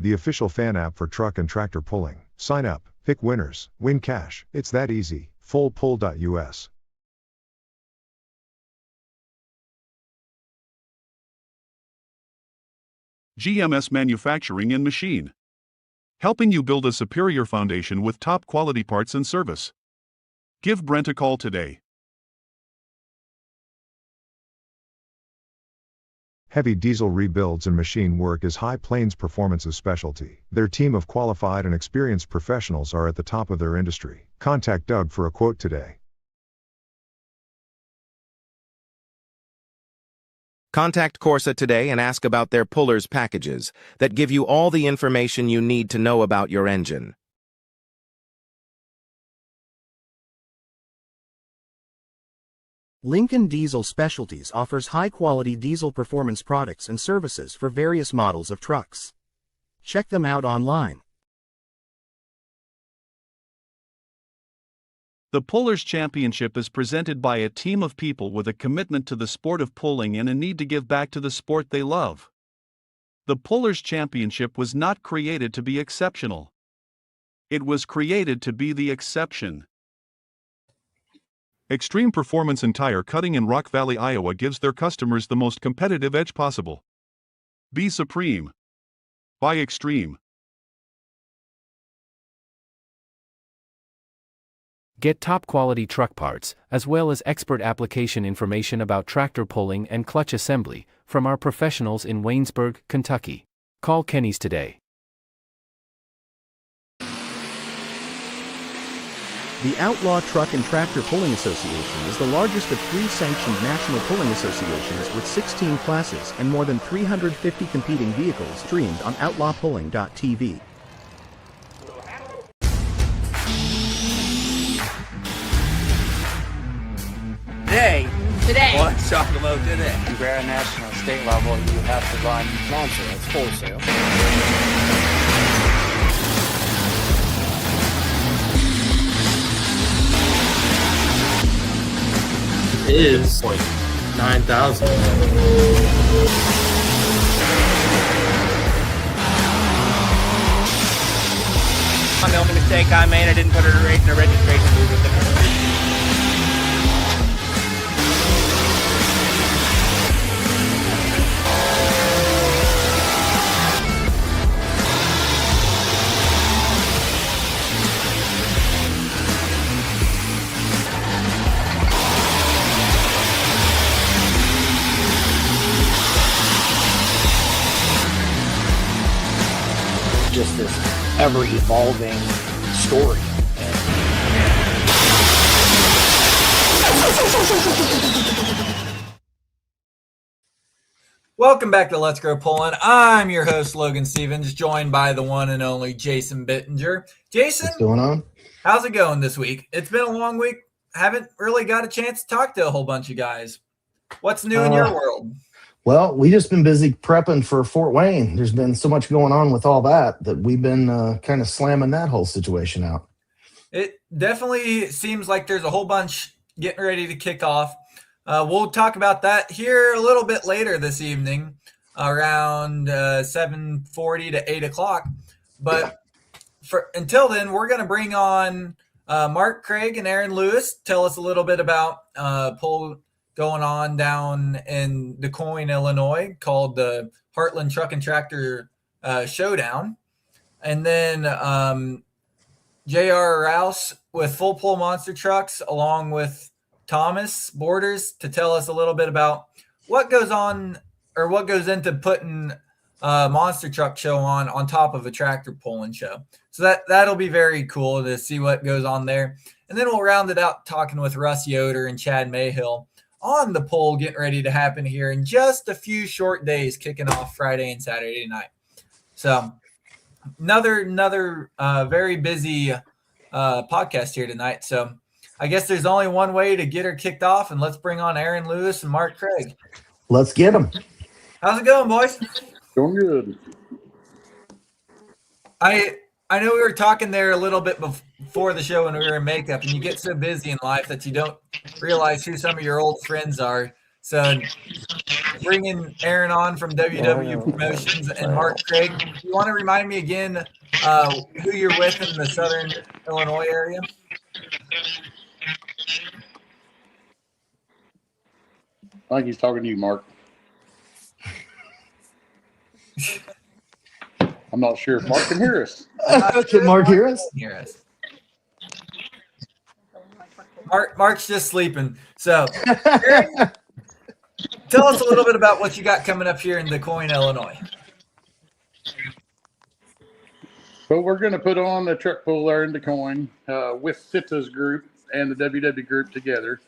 the official fan app for truck and tractor pulling. Sign up, pick winners, win cash. It's that easy. Fullpull.us. GMS Manufacturing and Machine. Helping you build a superior foundation with top quality parts and service. Give Brent a call today. Heavy diesel rebuilds and machine work is High Plains Performance's specialty. Their team of qualified and experienced professionals are at the top of their industry. Contact Doug for a quote today. Contact Corsa today and ask about their pullers packages that give you all the information you need to know about your engine. Lincoln Diesel Specialties offers high-quality diesel performance products and services for various models of trucks. Check them out online. The Pullers Championship is presented by a team of people with a commitment to the sport of pulling and a need to give back to the sport they love. The Pullers Championship was not created to be exceptional. It was created to be the exception. Extreme Performance and Tire Cutting in Rock Valley, Iowa gives their customers the most competitive edge possible. Be supreme. Buy Extreme. Get top-quality truck parts, as well as expert application information about tractor pulling and clutch assembly, from our professionals in Waynesburg, Kentucky. Call Kenny's today. The Outlaw Truck and Tractor Pulling Association is the largest of 3 sanctioned national pulling associations with 16 classes and more than 350 competing vehicles streamed on outlawpulling.tv. Today. Let's talk about today. If you're at a national and state level, you have to run non-sale, it's wholesale. It is like 9,000. The only mistake I made, I didn't put it in the registration book with the just this ever-evolving story. Welcome back to Let's Grow Pulling. I'm your host, Logan Stevens, joined by the one and only Jason Bittinger. Jason, what's going on? How's it going this week? It's been a long week. Haven't really got a chance to talk to a whole bunch of guys. What's new in your world? Well, we just been busy prepping for Fort Wayne. There's been so much going on with all that we've been kind of slamming that whole situation out. It definitely seems like there's a whole bunch getting ready to kick off. We'll talk about that here a little bit later this evening, around 7:40 to 8 o'clock. But until then, we're going to bring on Mark Craig and Aaron Lewis. Tell us a little bit about pull going on down in Des Moines, Illinois, called the Heartland Truck and Tractor Showdown. And then J.R. Rouse with Full Pull Monster Trucks, along with Thomas Borders, to tell us a little bit about what goes on or what goes into putting a monster truck show on top of a tractor pulling show. So that'll be very cool to see what goes on there. And then we'll round it out talking with Russ Yoder and Chad Mayhill on the pull getting ready to happen here in just a few short days, kicking off Friday and Saturday night. So another very busy podcast here tonight. So I guess there's only one way to get her kicked off, and let's bring on Aaron Lewis and Mark Craig. Let's get them. How's it going, boys? Going good. I know we were talking there a little bit before the show when we were in makeup, and you get so busy in life that you don't realize who some of your old friends are. So bringing Aaron on from WW Promotions and Mark Craig. You want to remind me again who you're with in the Southern Illinois area? I think he's talking to you, Mark. I'm not sure if Mark can hear us. Can Mark hear us? Mark's just sleeping. So, Aaron, tell us a little bit about what you got coming up here in DeCoin, Illinois. Well, we're going to put on a truck pull there in DeCoin with SITA's group and the WW group together,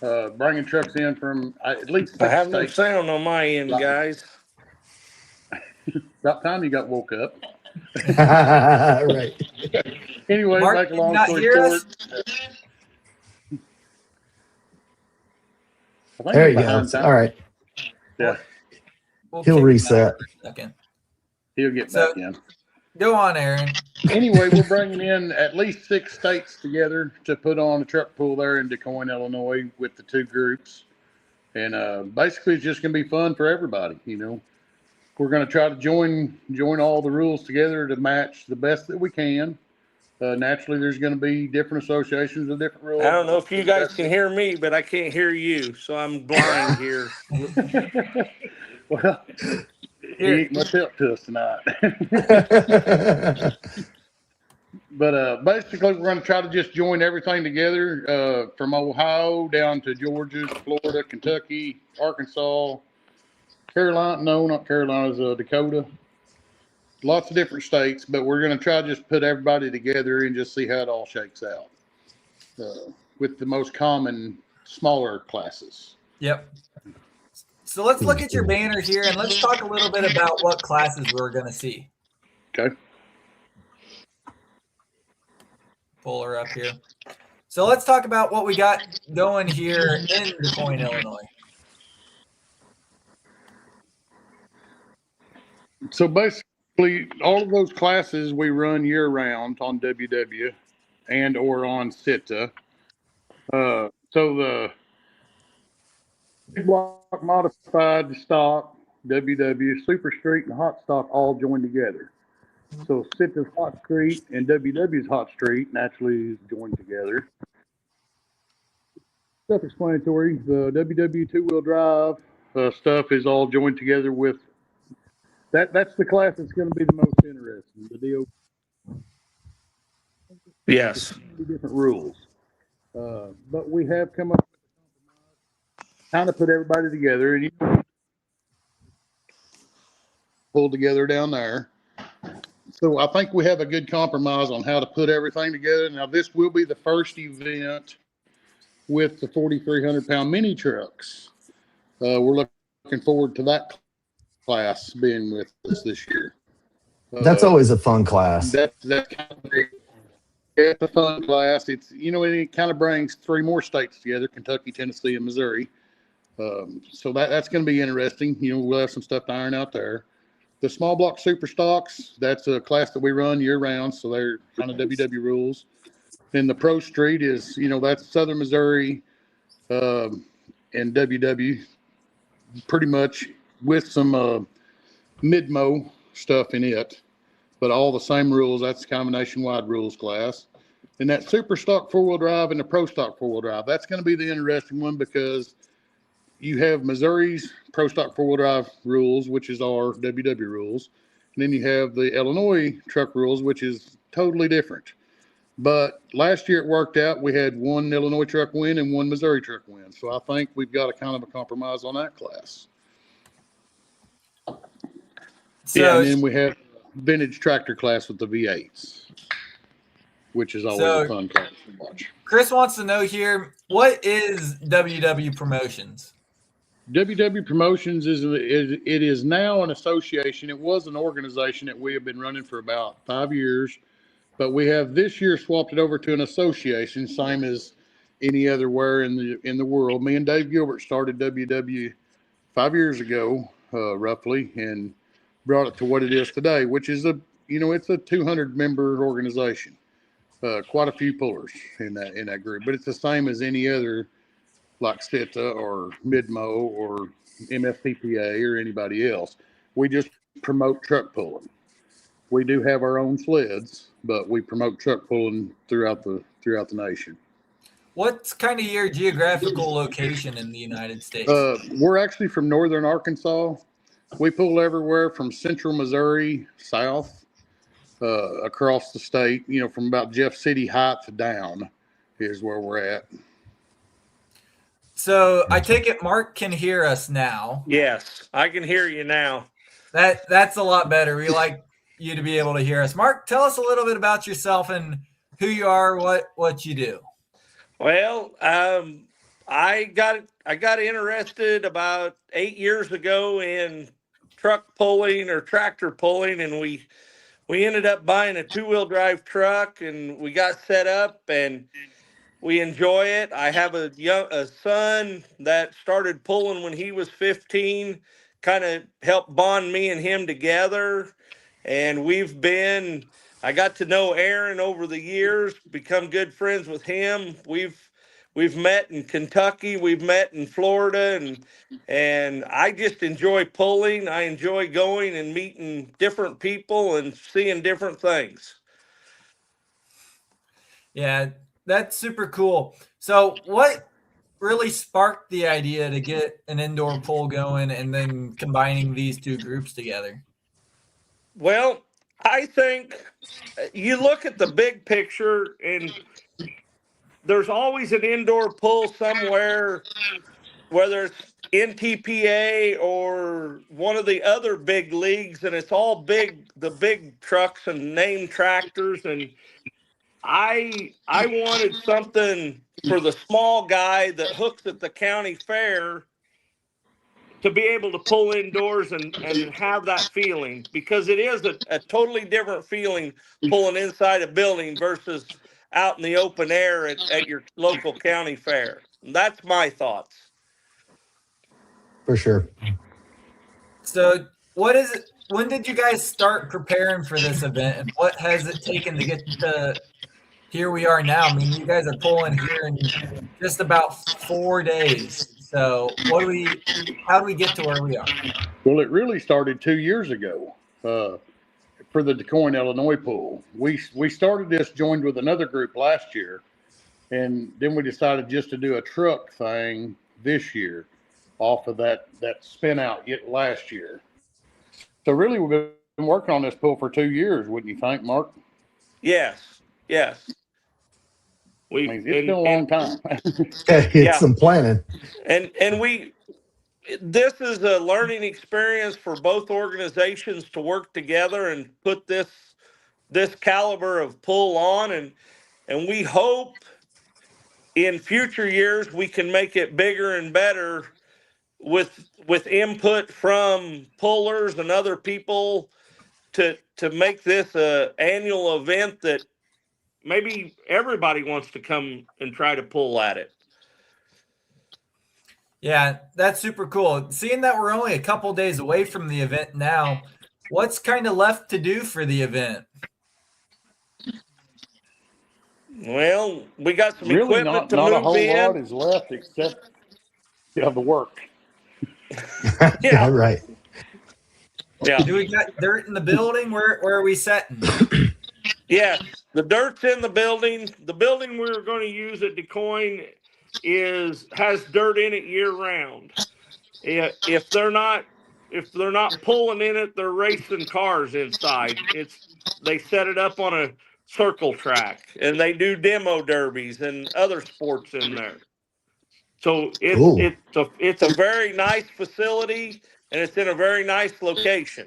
bringing trucks in from at least 6 I have no states. sound on my end, guys. About time you got woke up. Right. Anyway, Mark, make a long can you not story hear us? short. There you go. All right. Yeah, We'll He'll kick him out reset. for a second. he'll get So- back in. Go on, Aaron. Anyway, we're bringing in at least 6 states together to put on a truck pool there in DeCoin, Illinois, with the 2 groups, and basically it's just going to be fun for everybody. You know, we're going to try to join all the rules together to match the best that we can. Naturally, there's going to be different associations with different rules. I don't know if you guys can hear me, but I can't hear you, so I'm blind here. Well, he ain't much help to us tonight. But basically, we're going to try to just join everything together from Ohio down to Georgia, Florida, Kentucky, Arkansas, Carolina. No, not Carolina's Dakota. Lots of different states, but we're going to try to just put everybody together and just see how it all shakes out with the most common, smaller classes. Yep. So let's look at your banner here and let's talk a little bit about what classes we're going to see. Okay. Pull her up here. So let's talk about what we got going here in DeCoin, Illinois. So basically, all of those classes we run year round on WW and or on SITA. So the big block, modified, stock, WW, super street, and hot stock all join together. So SITA's hot street and WW's hot street naturally is joined together. Self-explanatory. The WW two-wheel drive stuff is all joined together with that. That's the class that's going to be the most interesting. The deal. Yes. Different rules, but we have come up with a compromise, kind of put everybody together and pulled together down there. So I think we have a good compromise on how to put everything together. Now this will be the first event with the 4,300-pound mini trucks. We're looking forward to that class being with us this year. That's always a fun class. That's kind of it's a fun class. It's, you know, it kind of brings 3 more states together: Kentucky, Tennessee, and Missouri. So that's going to be interesting. You know, we'll have some stuff to iron out there. The small block super stocks, that's a class that we run year round, so they're kind of WW rules. Then the Pro Street is, you know, that's Southern Missouri and WW, pretty much with some mid-mo stuff in it, but all the same rules. That's kind of a nationwide rules class. And that super stock 4-wheel drive and the Pro stock 4-wheel drive, that's going to be the interesting one because you have Missouri's Pro stock 4-wheel drive rules, which is our WW rules. And then you have the Illinois truck rules, which is totally different. But last year it worked out. We had 1 Illinois truck win and 1 Missouri truck win. So I think we've got a kind of a compromise on that class. So, and then we have vintage tractor class with the V8s, which is always a fun class to watch. Chris wants to know here, what is WW Promotions? WW Promotions is now an association. It was an organization that we have been running for about 5 years, but we have this year swapped it over to an association, same as any other where in the world. Me and Dave Gilbert started WW 5 years ago, roughly, and brought it to what it is today, which is it's a 200 member organization. Quite a few pullers in that group, but it's the same as any other, like SITA or Midmo or MFPPA or anybody else. We just promote truck pulling. We do have our own sleds, but we promote truck pulling throughout the nation. What's kind of your geographical location in the United States? We're actually from northern Arkansas. We pull everywhere from central Missouri south across the state. From about Jeff City Heights down is where we're at. So I take it Mark can hear us now. Yes, I can hear you now. That's a lot better. We like you to be able to hear us. Mark, tell us a little bit about yourself and who you are, what you do. Well, I got interested about 8 years ago in truck pulling or tractor pulling, and we ended up buying a 2-wheel drive truck, and we got set up and we enjoy it. I have a son that started pulling when he was 15, kind of helped bond me and him together. And I got to know Aaron over the years, become good friends with him. We've met in Kentucky, we've met in Florida, and I just enjoy pulling. I enjoy going and meeting different people and seeing different things. Yeah, that's super cool. So what really sparked the idea to get an indoor pull going and then combining these two groups together? Well, I think you look at the big picture, and there's always an indoor pull somewhere, whether it's NTPA or one of the other big leagues, and it's all the big trucks and named tractors. And I wanted something for the small guy that hooks at the county fair to be able to pull indoors and have that feeling, because it is a totally different feeling pulling inside a building versus out in the open air at your local county fair. That's my thoughts. For sure. So what is it? When did you guys start preparing for this event, and what has it taken to get to here we are now? I mean, you guys are pulling here in just about 4 days. So how do we get to where we are? Well, it really started 2 years ago for the DeCoin, Illinois pull. We started this, joined with another group last year, and then we decided just to do a truck thing this year off of that spin out last year. So really, we've been working on this pull for 2 years, wouldn't you think, Mark? Yes. It's been a long time. It's some planning. And this is a learning experience for both organizations to work together and put this caliber of pull on, and we hope in future years we can make it bigger and better with input from pullers and other people to make this a annual event that maybe everybody wants to come and try to pull at it. Yeah, that's super cool. Seeing that we're only a couple days away from the event now, what's kind of left to do for the event? Well, we got some really equipment not to a move whole in. lot is left except the work. Yeah, right. Yeah. Do we got dirt in the building? Where are we setting? Yes, the dirt's in the building. The building we're going to use at DeCoin has dirt in it year round. If they're not pulling in it, they're racing cars inside. They set it up on a circle track, and they do demo derbies and other sports in there. So it's a very nice facility, and it's in a very nice location.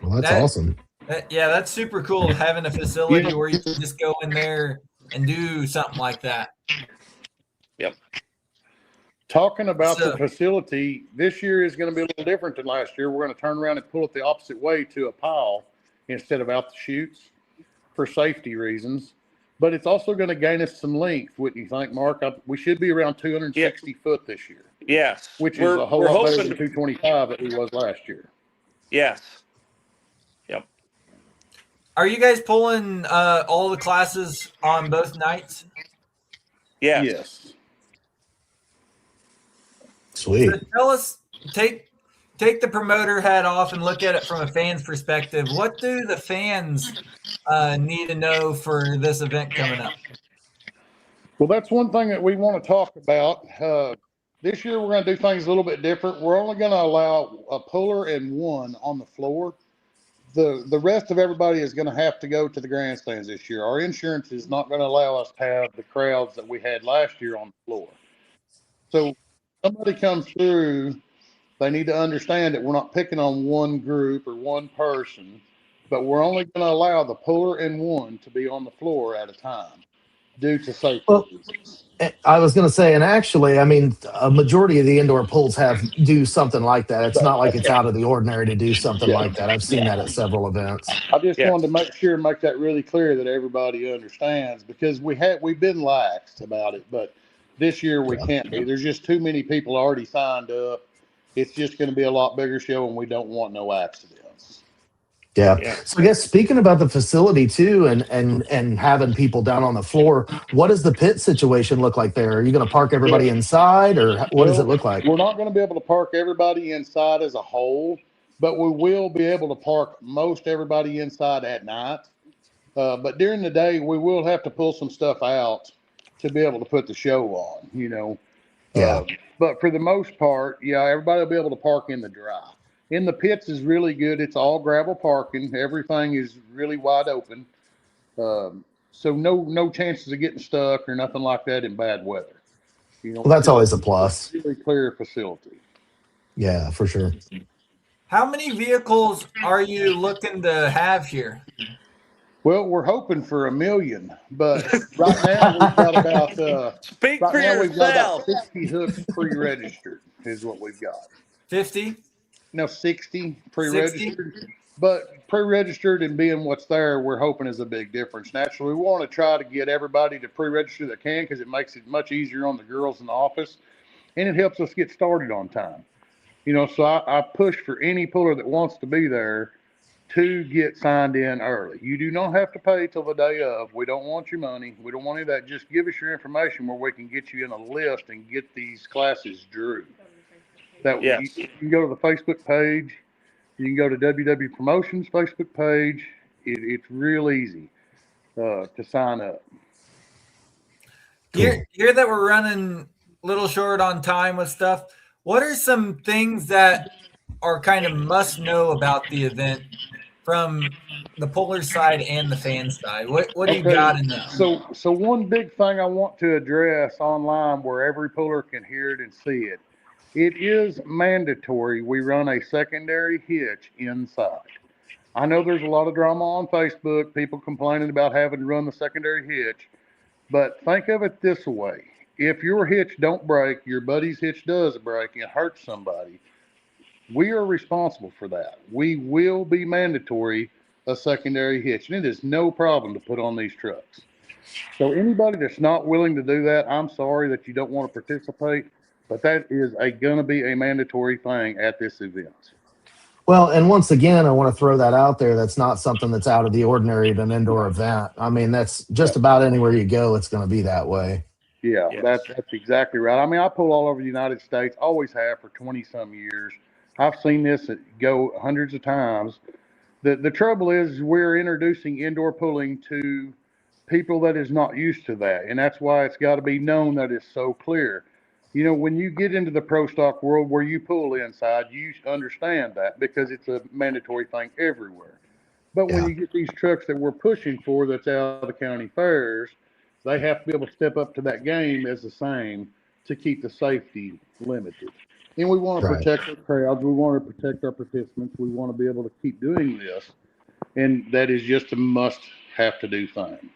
Well, that's awesome. Yeah, that's super cool, having a facility where you can just go in there and do something like that. Yep. Talking about the facility, this year is going to be a little different than last year. We're going to turn around and pull it the opposite way to a pile instead of out the chutes for safety reasons. But it's also going to gain us some length, wouldn't you think, Mark? We should be around 260 foot this year. Yes. Which is a whole lot better than 225 that we was last year. Yes. Yep. Are you guys pulling all the classes on both nights? Yes. Yes. Sweet. So tell us, take the promoter hat off and look at it from a fan's perspective. What do the fans need to know for this event coming up? Well, that's one thing that we want to talk about. This year, we're going to do things a little bit different. We're only going to allow a puller and one on the floor. The rest of everybody is going to have to go to the grandstands this year. Our insurance is not going to allow us to have the crowds that we had last year on the floor. So somebody comes through, they need to understand that we're not picking on one group or one person, but we're only going to allow the puller and one to be on the floor at a time due to safety reasons. I was going to say, and actually, I mean, a majority of the indoor pools do something like that. It's not like it's out of the ordinary to do something like that. I've seen that at several events. I just wanted to make that really clear that everybody understands, because we've been laxed about it, but this year we can't be. There's just too many people already signed up. It's just going to be a lot bigger show, and we don't want no accidents. Yeah. So I guess speaking about the facility too, and having people down on the floor, what does the pit situation look like there? Are you going to park everybody inside, or what does it look like? We're not going to be able to park everybody inside as a whole, but we will be able to park most everybody inside at night. But during the day, we will have to pull some stuff out to be able to put the show on, you know. But for the most part, everybody will be able to park in the dry. In the pits is really good. It's all gravel parking. Everything is really wide open. So no chances of getting stuck or nothing like that in bad weather. You know, well, that's always a plus. Really clear facility. Yeah, for sure. How many vehicles are you looking to have here? Well, we're hoping for 1 million, but right now we've got about Speak for yourself. 60 hooks pre-registered is what we've got. 50? No, 60 pre-registered. 60? But pre-registered and being what's there, we're hoping is a big difference. Naturally, we want to try to get everybody to pre-register that can, because it makes it much easier on the girls in the office, and it helps us get started on time. You know, so I push for any puller that wants to be there to get signed in early. You do not have to pay till the day of. We don't want your money. We don't want any of that. Just give us your information where we can get you in a list and get these classes drew. You can go to the Facebook page. You can go to WW Promotions Facebook page. It's real easy to sign up. Hear that we're running a little short on time with stuff. What are some things that are kind of must know about the event from the puller side and the fan side? What do you got to know? So one big thing I want to address online where every puller can hear it and see it. It is mandatory we run a secondary hitch inside. I know there's a lot of drama on Facebook, people complaining about having to run the secondary hitch, but think of it this way. If your hitch don't break, your buddy's hitch does break and hurts somebody, we are responsible for that. We will be mandatory a secondary hitch, and it is no problem to put on these trucks. So anybody that's not willing to do that, I'm sorry that you don't want to participate, but that is going to be a mandatory thing at this event. Well, and once again, I want to throw that out there. That's not something that's out of the ordinary at an indoor event. I mean, that's just about anywhere you go, it's going to be that way. Yeah, that's exactly right. I mean, I pull all over the United States, always have for 20-some years. I've seen this go hundreds of times. The trouble is we're introducing indoor pulling to people that is not used to that, and that's why it's got to be known that it's so clear. You know, when you get into the pro stock world where you pull inside, you understand that because it's a mandatory thing everywhere. But when you get these trucks that we're pushing for that's out of the county fairs, they have to be able to step up to that game as the same to keep the safety limited. And we want to protect our crowds. We want to protect our participants. We want to be able to keep doing this. And that is just a must have to do thing.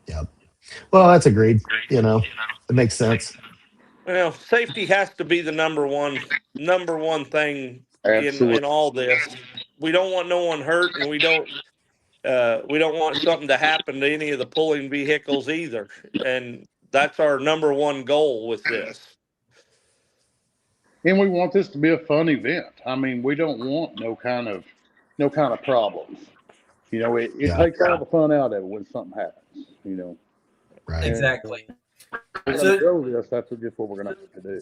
Yep. Well, that's agreed. You know, it makes sense. Well, safety has to be the number one thing in all this. We don't want no one hurt, and we don't want something to happen to any of the pulling vehicles either. And that's our number one goal with this. And we want this to be a fun event. I mean, we don't want no kind of problems. You know, it takes all the fun out of it when something happens. You know. Right. Exactly. That's just what we're going to have to do.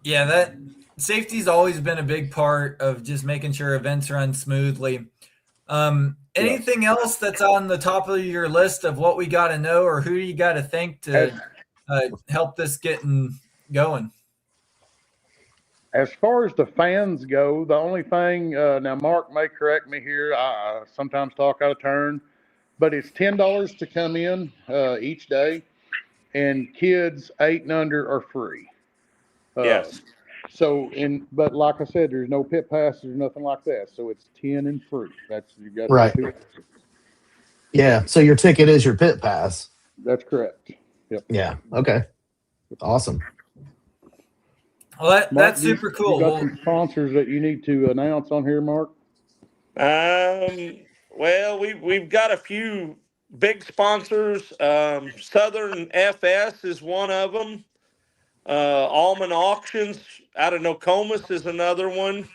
Yeah, that safety's always been a big part of just making sure events run smoothly. Anything else that's on the top of your list of what we got to know, or who you got to thank to help this getting going? As far as the fans go, the only thing, now Mark may correct me here, I sometimes talk out of turn, but it's $10 to come in each day, and kids 8 and under are free. Yes. But like I said, there's no pit passes or nothing like that, so it's 10 and free. You got Right. two. Yeah. So your ticket is your pit pass. That's correct. Yep. Yeah. Okay. Awesome. Well, Mark, that's super you cool. got some sponsors that you need to announce on here, Mark? Well, we've got a few big sponsors. Southern FS is one of them. Almond Auctions out of Nokomis is another one.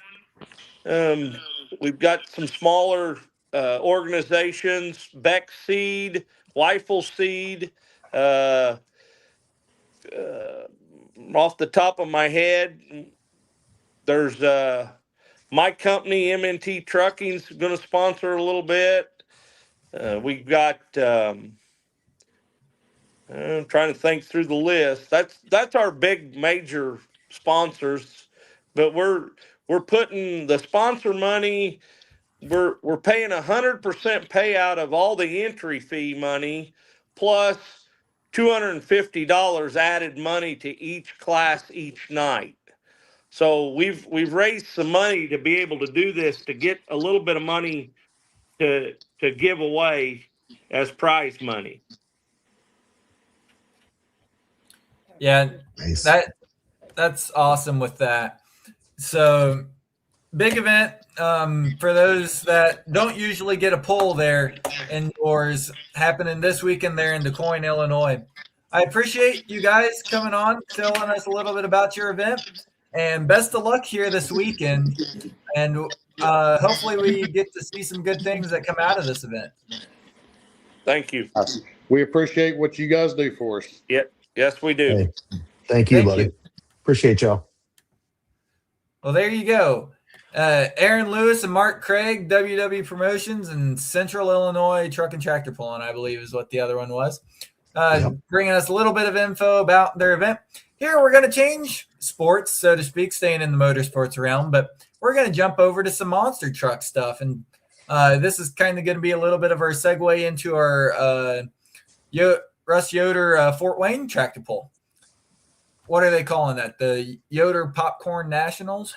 We've got some smaller organizations, Beck Seed, Weifel Seed. Off the top of my head, there's my company, MNT Trucking's going to sponsor a little bit. We've got. I'm trying to think through the list. That's our big major sponsors, but we're putting the sponsor money. We're paying 100% payout of all the entry fee money, plus $250 added money to each class each night. So we've raised some money to be able to do this, to get a little bit of money to give away as prize money. Yeah, Nice. that's awesome with that. So big event. For those that don't usually get a pull there indoors, happening this weekend there in DuQuoin, Illinois. I appreciate you guys coming on, telling us a little bit about your event, and best of luck here this weekend. And hopefully we get to see some good things that come out of this event. Thank you. We appreciate what you guys do for us. Yes, we do. Hey, thank you, buddy. Appreciate y'all. Well, there you go. Aaron Lewis and Mark Craig, WW Promotions and Central Illinois Truck and Tractor Pulling, I believe is what the other one was. Bringing us a little bit of info about their event. Here we're going to change sports, so to speak, staying in the motorsports realm, but we're going to jump over to some monster truck stuff. And this is kind of going to be a little bit of our segue into our Russ Yoder Fort Wayne tractor pull. What are they calling that? The Yoder Popcorn Nationals?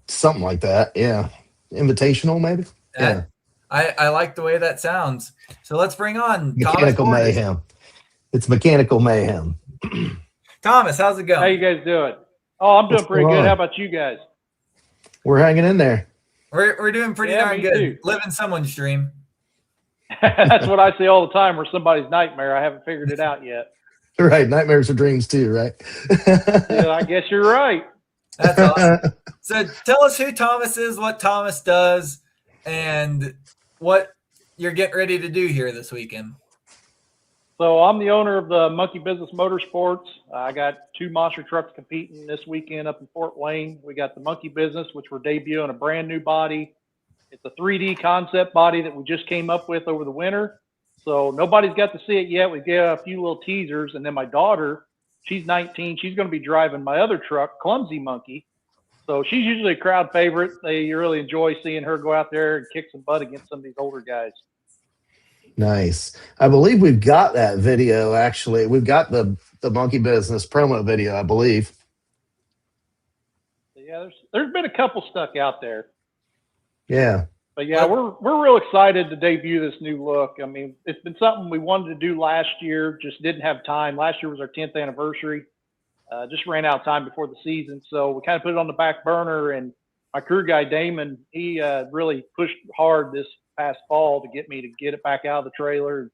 Something like that. Yeah. Invitational, maybe? Yeah. I like the way that sounds. So let's bring on Mechanical Mayhem. It's Mechanical Mayhem. Thomas, how's it going? How you guys doing? Oh, I'm doing pretty good. How about you guys? We're hanging in there. We're doing pretty darn good. Too. Living someone's dream. That's what I say all the time. We're somebody's nightmare. I haven't figured it out yet. Right. Nightmares are dreams too, right? Yeah, I guess you're right. That's awesome. So tell us who Thomas is, what Thomas does, and what you're getting ready to do here this weekend. So I'm the owner of the Monkey Business Motorsports. I got 2 monster trucks competing this weekend up in Fort Wayne. We got the Monkey Business, which we're debuting a brand new body. It's a 3D concept body that we just came up with over the winter. So nobody's got to see it yet. We got a few little teasers. And then my daughter, she's 19. She's going to be driving my other truck, Clumsy Monkey. So she's usually a crowd favorite. They really enjoy seeing her go out there and kick some butt against some of these older guys. Nice. I believe we've got that video, actually. We've got the Monkey Business promo video, I believe. Yeah, there's been a couple stuck out there. Yeah. But yeah, we're real excited to debut this new look. I mean, it's been something we wanted to do last year, just didn't have time. Last year was our 10th anniversary. Just ran out of time before the season. So we kind of put it on the back burner, and my crew guy, Damon, he really pushed hard this past fall to get me to get it back out of the trailer and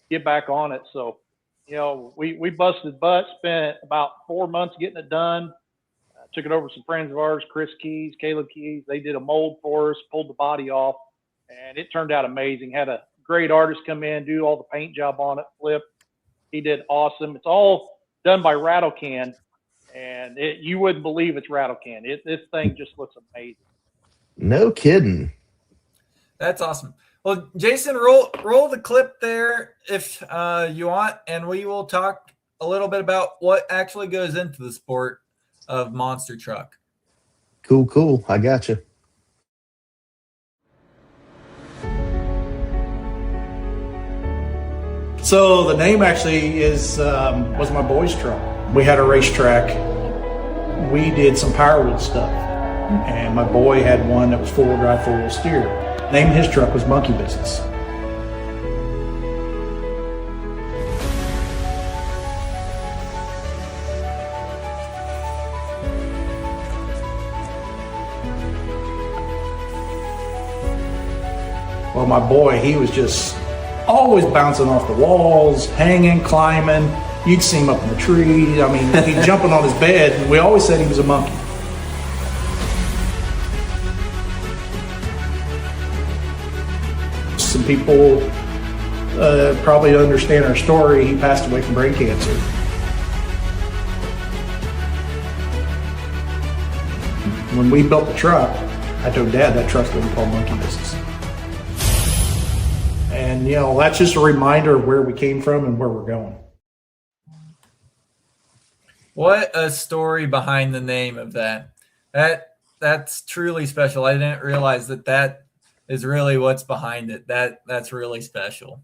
get back on it. So, you know, we busted butt, spent about 4 months getting it done. Took it over to some friends of ours, Chris Keys, Caleb Keys. They did a mold for us, pulled the body off, and it turned out amazing. Had a great artist come in, do all the paint job on it, flip. He did awesome. It's all done by Rattle Can, and you wouldn't believe it's rattle can. This thing just looks amazing. No kidding. That's awesome. Well, Jason, roll the clip there if you want, and we will talk a little bit about what actually goes into the sport of monster truck. Cool. I got you. So the name actually was my boy's truck. We had a racetrack. We did some powerwood stuff, and my boy had one that was four-wheel drive, four-wheel steer. The name of his truck was Monkey Business. Well, my boy, he was just always bouncing off the walls, hanging, climbing. You'd see him up in the tree. I mean, he'd jumping on his bed, and we always said he was a monkey. Some people probably understand our story. He passed away from brain cancer. When we built the truck, I told Dad that truck's going to be called Monkey Business. And, that's just a reminder of where we came from and where we're going. What a story behind the name of that. That's truly special. I didn't realize that is really what's behind it. That's really special.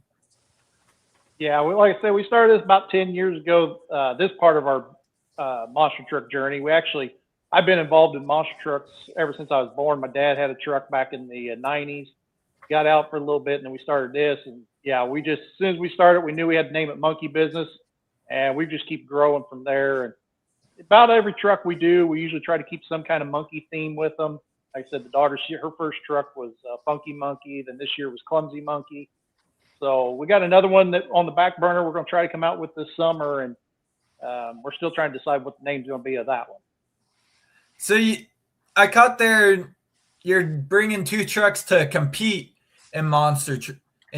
Yeah, like I said, we started this about 10 years ago. This part of our monster truck journey. I've been involved in monster trucks ever since I was born. My dad had a truck back in the 90s. Got out for a little bit, and then we started this. And yeah, as soon as we started, we knew we had to name it Monkey Business, and we just keep growing from there. And about every truck we do, we usually try to keep some kind of monkey theme with them. Like I said, the daughter, her first truck was Funky Monkey. Then this year was Clumsy Monkey. So we got another one that on the back burner we're going to try to come out with this summer, and we're still trying to decide what the name's going to be of that one. So I caught there you're bringing two trucks to compete in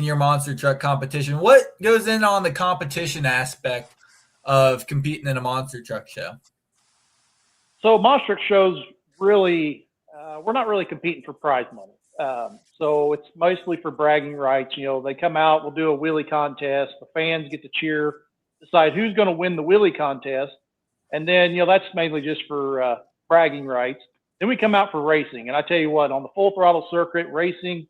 your monster truck competition. What goes in on the competition aspect of competing in a monster truck show? So monster truck shows really, we're not really competing for prize money. So it's mostly for bragging rights. They come out, we'll do a wheelie contest. The fans get to cheer, decide who's going to win the wheelie contest. And then, that's mainly just for bragging rights. Then we come out for racing. And I tell you what, on the full throttle circuit, racing,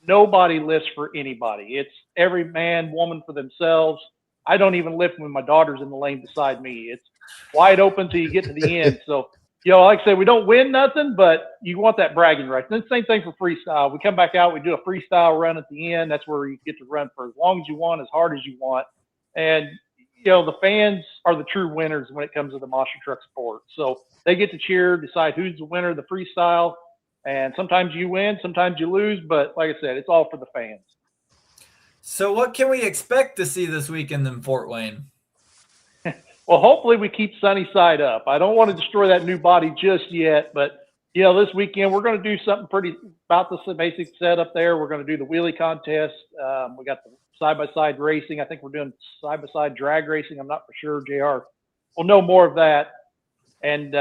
nobody lifts for anybody. It's every man, woman for themselves. I don't even lift when my daughter's in the lane beside me. It's wide open till you get to the end. So, like I said, we don't win nothing, but you want that bragging right. And then same thing for freestyle. We come back out, we do a freestyle run at the end. That's where you get to run for as long as you want, as hard as you want. And, the fans are the true winners when it comes to the monster truck sport. So they get to cheer, decide who's the winner of the freestyle. And sometimes you win, sometimes you lose. But like I said, it's all for the fans. So what can we expect to see this weekend in Fort Wayne? Well, hopefully we keep sunny side up. I don't want to destroy that new body just yet, but this weekend we're going to do something pretty about the basic setup there. We're going to do the wheelie contest. We got the side-by-side racing. I think we're doing side-by-side drag racing. I'm not for sure. JR will know more of that. And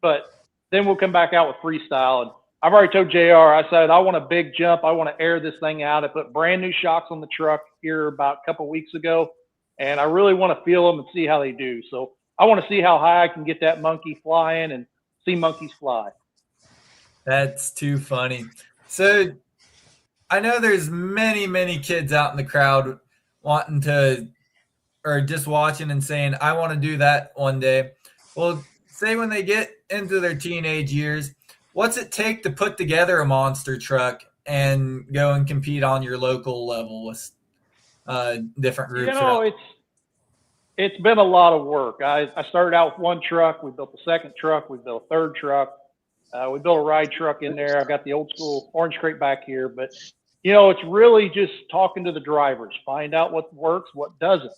but then we'll come back out with freestyle. And I've already told JR, I said, I want a big jump. I want to air this thing out. I put brand new shocks on the truck here about a couple of weeks ago. And I really want to feel them and see how they do. So I want to see how high I can get that monkey flying and see monkeys fly. That's too funny. So I know there's many, many kids out in the crowd wanting to, or just watching and saying, I want to do that one day. Well, say when they get into their teenage years, what's it take to put together a monster truck and go and compete on your local level with different groups? It's been a lot of work. I started out with one truck. We built the second truck. We built a third truck. We built a ride truck in there. I've got the old school orange crate back here. But, it's really just talking to the drivers, find out what works, what doesn't.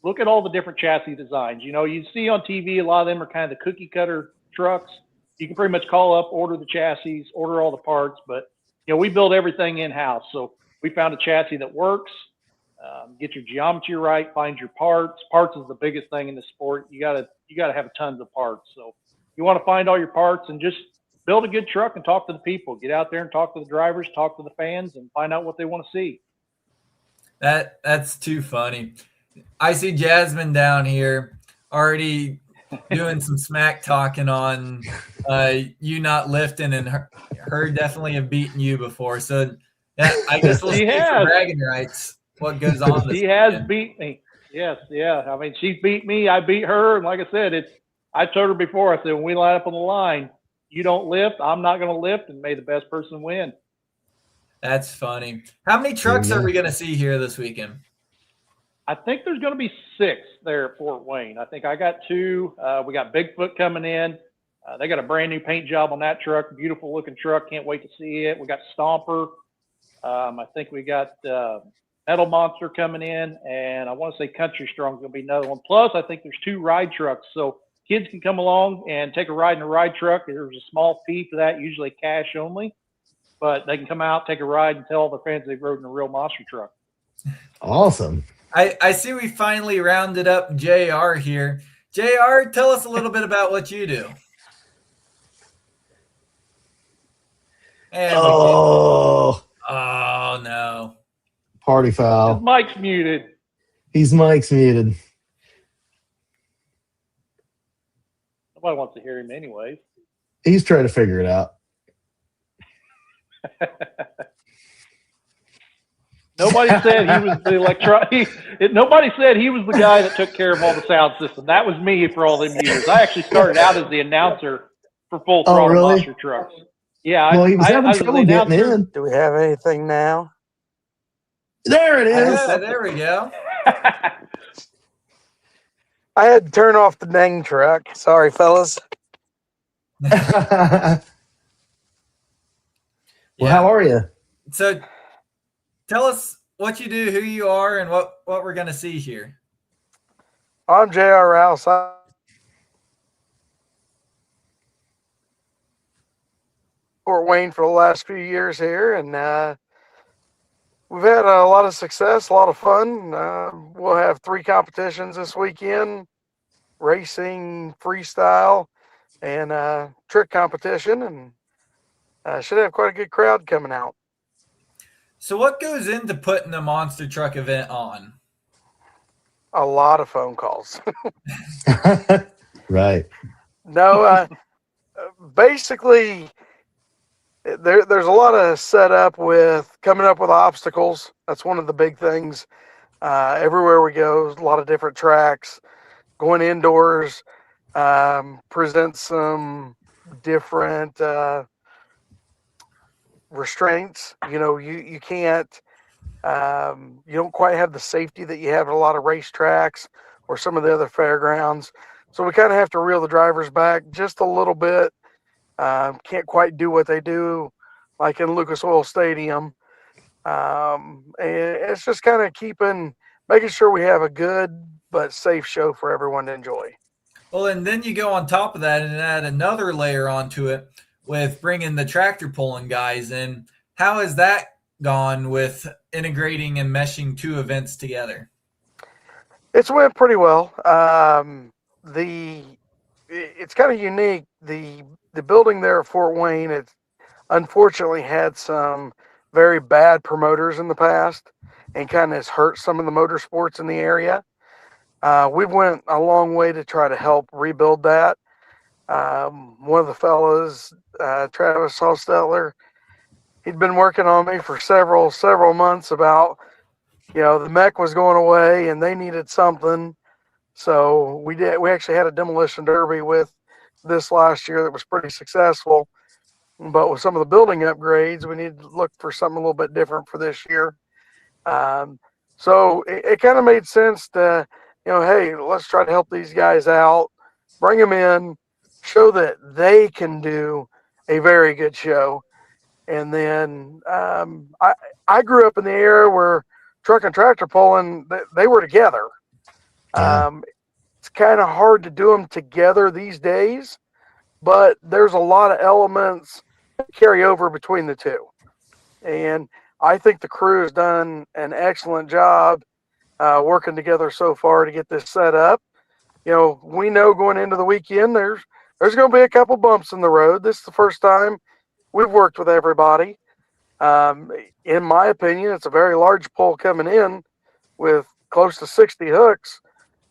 Look at all the different chassis designs. You see on TV, a lot of them are kind of the cookie cutter trucks. You can pretty much call up, order the chassis, order all the parts. But, we build everything in-house. So we found a chassis that works. Get your geometry right, find your parts. Parts is the biggest thing in the sport. You got to you got to have tons of parts. So you want to find all your parts and just build a good truck and talk to the people. Get out there and talk to the drivers, talk to the fans, and find out what they want to see. That's too funny. I see Jasmine down here already doing some smack talking on you not lifting, and her definitely have beaten you before. So yeah, I guess we'll see for bragging rights what goes on. She has beat me. Yes, yeah. I mean, she's beat me. I beat her, and like I said, I told her before. I said, when we line up on the line, you don't lift, I'm not going to lift, and may the best person win. That's funny. How many trucks are we going to see here this weekend? I think there's going to be 6 there at Fort Wayne. I think I got 2. We got Bigfoot coming in. They got a brand new paint job on that truck. Beautiful looking truck. Can't wait to see it. We got Stomper. I think we got Metal Monster coming in, and I want to say Country Strong's going to be another one. Plus, I think there's 2 ride trucks, so kids can come along and take a ride in a ride truck. There's a small fee for that, usually cash only, but they can come out, take a ride, and tell all their fans they've rode in a real monster truck. Awesome. I see we finally rounded up JR here. JR, tell us a little bit about what you do. And oh no. Party foul. His mic's muted. His mic's muted. Nobody wants to hear him anyways. He's trying to figure it out. Nobody said he was the nobody said he was the guy that took care of all the sound system. That was me for all them years. I actually started out as the announcer for Full Throttle Monster Trucks. Yeah, well, he was having trouble getting in. Do we have anything now? There it is. Yeah, there we go. I had to turn off the dang truck. Sorry, fellas. Well, how are you? So tell us what you do, who you are, and what we're going to see here. I'm J.R. Rouse. Fort Wayne for the last few years here, and we've had a lot of success, a lot of fun. We'll have 3 competitions this weekend: racing, freestyle, and trick competition, and should have quite a good crowd coming out. So what goes into putting a monster truck event on? A lot of phone calls. Right. No, basically, there's a lot of setup with coming up with obstacles. That's one of the big things. Everywhere we go, a lot of different tracks. Going indoors presents some different restraints. You know, you can't, you don't quite have the safety that you have at a lot of racetracks or some of the other fairgrounds. So we kind of have to reel the drivers back just a little bit. Can't quite do what they do like in Lucas Oil Stadium. And it's just kind of making sure we have a good but safe show for everyone to enjoy. Well, and then you go on top of that and add another layer onto it with bringing the tractor pulling guys in. How has that gone with integrating and meshing 2 events together? It's went pretty well. It's kind of unique. The building there at Fort Wayne, it unfortunately had some very bad promoters in the past and kind of has hurt some of the motorsports in the area. We went a long way to try to help rebuild that. One of the fellas, Travis Hostetler, he'd been working on me for several months about, the mech was going away and they needed something. So we actually had a demolition derby with this last year that was pretty successful. But with some of the building upgrades, we need to look for something a little bit different for this year. So it kind of made sense to, hey, let's try to help these guys out, bring them in, show that they can do a very good show. And then I grew up in the era where truck and tractor pulling, they were together. It's kind of hard to do them together these days, but there's a lot of elements that carry over between the 2. And I think the crew has done an excellent job working together so far to get this set up. we know going into the weekend there's going to be a couple bumps in the road. This is the first time we've worked with everybody. In my opinion, it's a very large pull coming in with close to 60 hooks.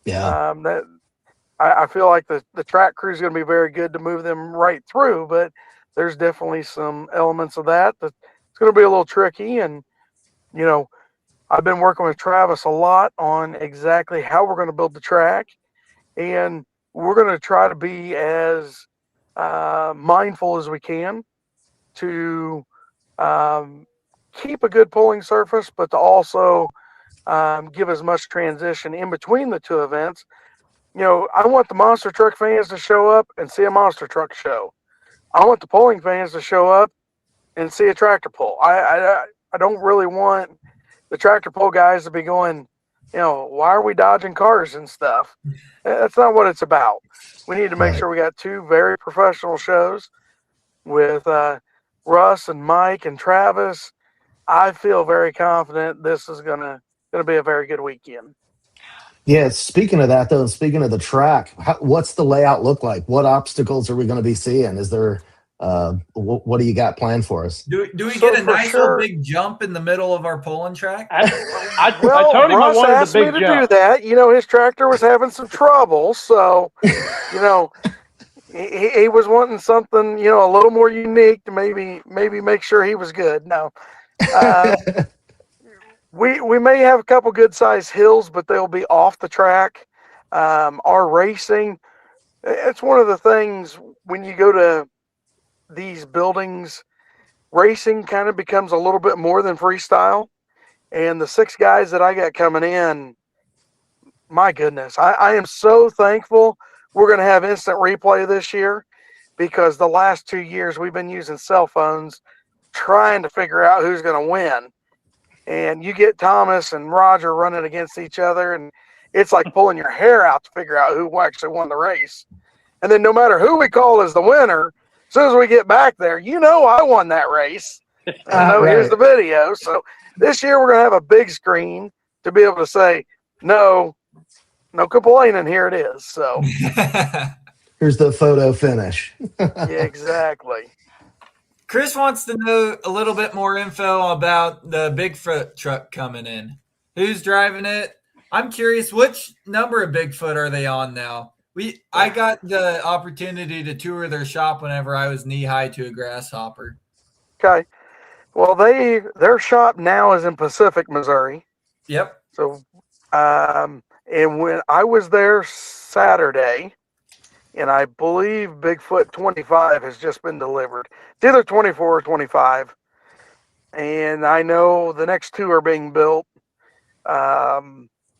Yeah. That I feel like the track crew is going to be very good to move them right through, but there's definitely some elements of that it's going to be a little tricky. And, I've been working with Travis a lot on exactly how we're going to build the track. And we're going to try to be as mindful as we can to keep a good pulling surface, but to also give as much transition in between the two events. I want the monster truck fans to show up and see a monster truck show. I want the pulling fans to show up and see a tractor pull. I don't really want the tractor pull guys to be going, why are we dodging cars and stuff? That's not what it's about. We need to make sure we got two very professional shows with Russ and Mike and Travis. I feel very confident this is gonna be a very good weekend. Yeah. Speaking of that, though, and speaking of the track, what's the layout look like? What obstacles are we going to be seeing? Is there, what do you got planned for us? Do we get a nice little big jump in the middle of our pulling track? I told him Russ I wanted asked the me big to jump. do that. His tractor was having some trouble, so he was wanting something a little more unique to maybe make sure he was good. No, we may have a couple good sized hills, but they'll be off the track. Our racing, it's one of the things when you go to these buildings, racing kind of becomes a little bit more than freestyle. And the 6 guys that I got coming in, my goodness, I am so thankful we're going to have instant replay this year, because the last 2 years we've been using cell phones trying to figure out who's going to win. And you get Thomas and Roger running against each other, and it's like pulling your hair out to figure out who actually won the race. And then no matter who we call as the winner, as soon as we get back there, I won that race. Here's the video. So this year we're going to have a big screen to be able to say, no complaining, here it is. So here's the photo finish. Yeah, exactly. Chris wants to know a little bit more info about the Bigfoot truck coming in. Who's driving it? I'm curious, which number of Bigfoot are they on now? I got the opportunity to tour their shop whenever I was knee high to a grasshopper. Okay. Well, their shop now is in Pacific, Missouri. Yep. So, and when I was there Saturday, and I believe Bigfoot 25 has just been delivered. It's either 24 or 25. And I know the next 2 are being built.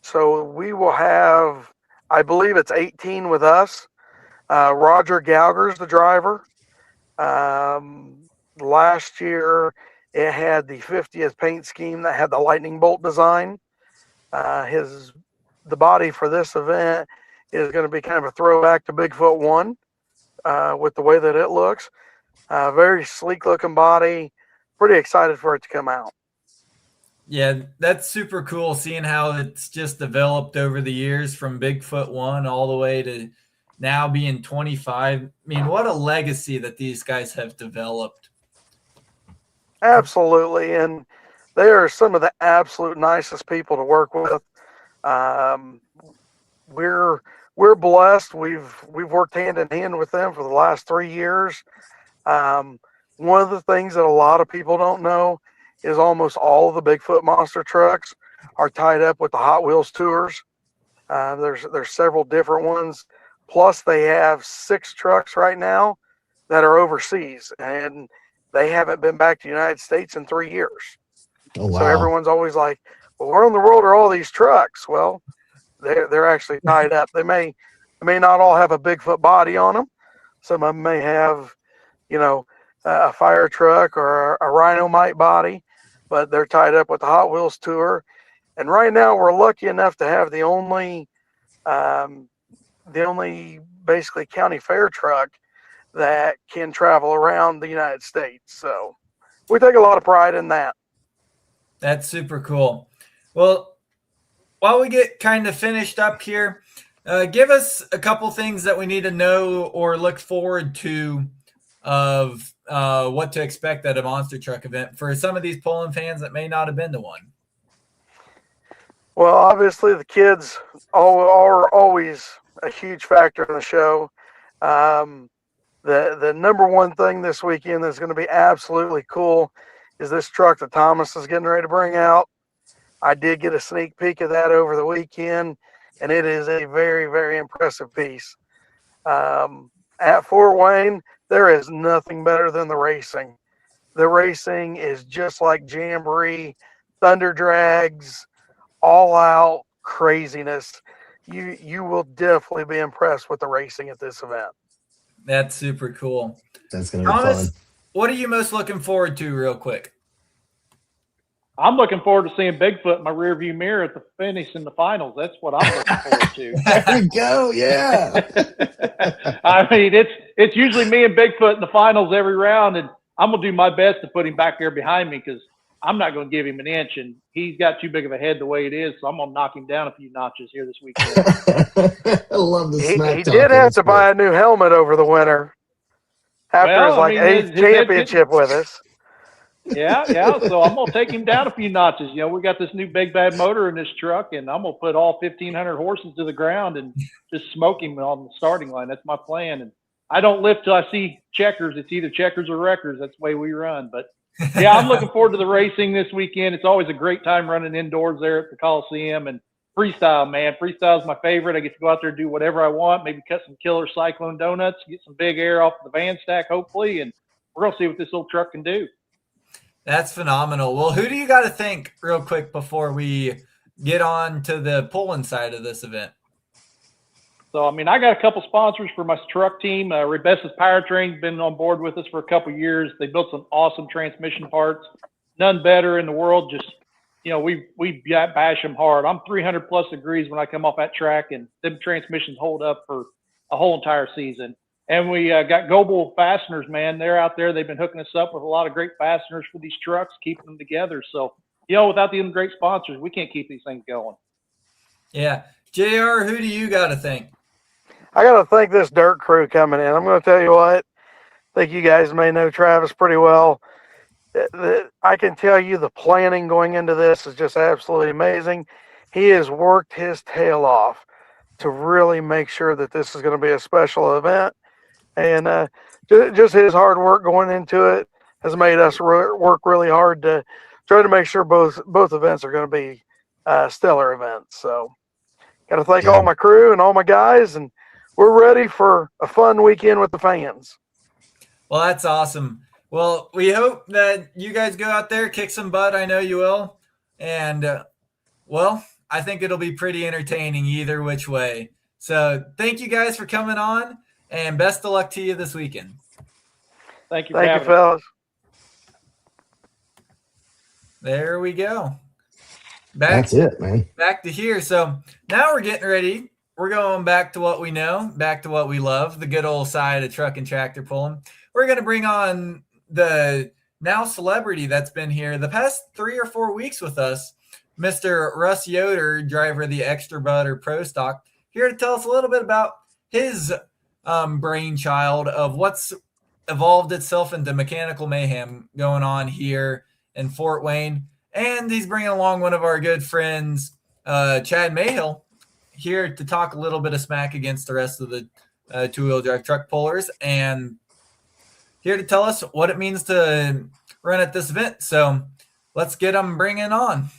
So we will have, I believe it's 18 with us. Roger Gallagher's the driver. Last year, it had the 50th paint scheme that had the lightning bolt design. The body for this event is going to be kind of a throwback to Bigfoot 1 with the way that it looks. Very sleek looking body. Pretty excited for it to come out. Yeah, that's super cool seeing how it's just developed over the years from Bigfoot 1 all the way to now being 25. I mean, what a legacy that these guys have developed. Absolutely. And they are some of the absolute nicest people to work with. We're blessed. We've worked hand in hand with them for the last 3 years. One of the things that a lot of people don't know is almost all of the Bigfoot monster trucks are tied up with the Hot Wheels tours. There's several different ones. Plus, they have 6 trucks right now that are overseas, and they haven't been back to the United States in 3 years. Oh, wow. So everyone's always like, well, where in the world are all these trucks? Well, they're actually tied up. They may not all have a Bigfoot body on them. Some of them may have, a fire truck or a Rhino Mite body, but they're tied up with the Hot Wheels tour. And right now we're lucky enough to have the only basically county fair truck that can travel around the United States. So we take a lot of pride in that. That's super cool. Well, while we get kind of finished up here, Give us a couple things that we need to know or look forward to of what to expect at a monster truck event for some of these Poland fans that may not have been to one. Well, obviously the kids are always a huge factor in the show. The number one thing this weekend that's going to be absolutely cool is this truck that Thomas is getting ready to bring out. I did get a sneak peek of that over the weekend, and it is a very, very impressive piece. At Fort Wayne, there is nothing better than the racing. The racing is just like Jamboree, Thunder Drags, all out craziness. You will definitely be impressed with the racing at this event. That's super cool. That's going to be fun. What are you most looking forward to real quick? I'm looking forward to seeing Bigfoot in my rearview mirror at the finish in the finals. That's what I'm looking forward to. There we go. Yeah. I mean, it's usually me and Bigfoot in the finals every round, and I'm going to do my best to put him back there behind me because I'm not going to give him an inch, and he's got too big of a head the way it is, so I'm going to knock him down a few notches here this weekend. I love the smack He did have to buy a new helmet over the winter after his eighth championship with us. Yeah. So I'm going to take him down a few notches. You know, we got this new big bad motor in this truck, and I'm going to put all 1,500 horses to the ground and just smoke him on the starting line. That's my plan. And I don't lift till I see checkers. It's either checkers or wreckers. That's the way we run. But yeah, I'm looking forward to the racing this weekend. It's always a great time running indoors there at the Coliseum. And freestyle, man. Freestyle is my favorite. I get to go out there and do whatever I want, maybe cut some killer Cyclone donuts, get some big air off the van stack, hopefully, and we're going to see what this little truck can do. That's phenomenal. Well, who do you got to thank real quick before we get on to the Poland side of this event? So, I mean, I got a couple sponsors for my truck team. Rebessa's Powertrain's been on board with us for a couple of years. They built some awesome transmission parts. None better in the world. Just, you know, we bash them hard. I'm 300 plus degrees when I come off that track, and them transmissions hold up for a whole entire season. And we got Goebel Fasteners, man. They're out there. They've been hooking us up with a lot of great fasteners for these trucks, keeping them together. So, you know, without these great sponsors, we can't keep these things going. Yeah. JR, who do you got to thank? I got to thank this dirt crew coming in. I'm going to tell you what, I think you guys may know Travis pretty well. I can tell you the planning going into this is just absolutely amazing. He has worked his tail off to really make sure that this is going to be a special event. And just his hard work going into it has made us work really hard to try to make sure both events are going to be stellar events. So got to thank all my crew and all my guys, and we're ready for a fun weekend with the fans. Well, that's awesome. Well, we hope that you guys go out there, kick some butt. I know you will. And, well, I think it'll be pretty entertaining either which way. So thank you guys for coming on, and best of luck to you this weekend. Thank you, fellas. There we go. That's it, man. Back to here. So now we're getting ready. We're going back to what we know, back to what we love, the good old side of truck and tractor pulling. We're going to bring on the now celebrity that's been here the past 3 or 4 weeks with us, Mr. Russ Yoder, driver of the Xtra Butter Pro Stock, here to tell us a little bit about his brainchild of what's evolved itself into mechanical mayhem going on here in Fort Wayne. And he's bringing along one of our good friends, Chad Mayhill, here to talk a little bit of smack against the rest of the two-wheel drive truck pullers, and here to tell us what it means to run at this event. So let's get them bringing on.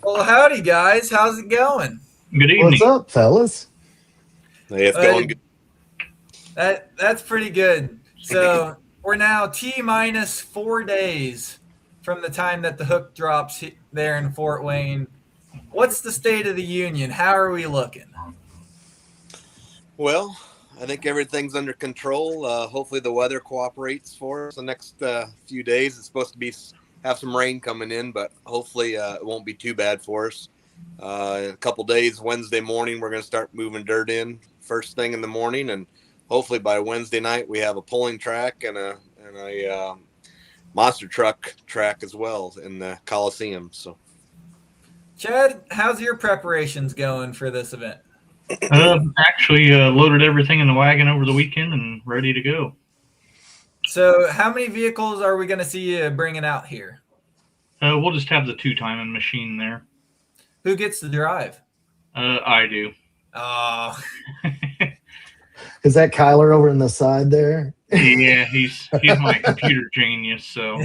Well, howdy, guys. How's it going? Good evening. What's up, fellas? Hey, it's going good. That's pretty good. So we're now T-minus 4 days from the time that the hook drops there in Fort Wayne. What's the state of the union? How are we looking? Well, I think everything's under control. Hopefully the weather cooperates for us the next few days. It's supposed to have some rain coming in, but hopefully it won't be too bad for us. In a couple days, Wednesday morning, we're going to start moving dirt in first thing in the morning, and hopefully by Wednesday night we have a pulling track and a monster truck track as well in the Coliseum. So, Chad, how's your preparations going for this event? Actually, loaded everything in the wagon over the weekend and ready to go. So, how many vehicles are we going to see you bringing out here? We'll just have the 2-timing machine there. Who gets to drive? I do. Oh. Is that Kyler over in the side there? Yeah, he's my computer genius. So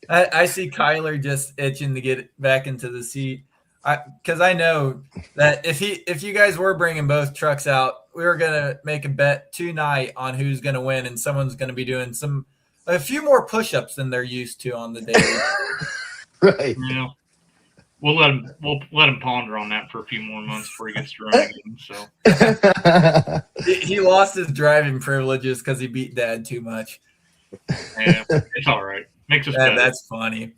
I see Kyler just itching to get back into the seat. Because I know that if you guys were bringing both trucks out, we were gonna make a bet tonight on who's gonna win, and someone's gonna be doing a few more push-ups than they're used to on the daily. Right. Yeah. We'll let him ponder on that for a few more months before he gets to run again. So he lost his driving privileges because he beat Dad too much. Yeah, it's all right. Makes us better. That's funny.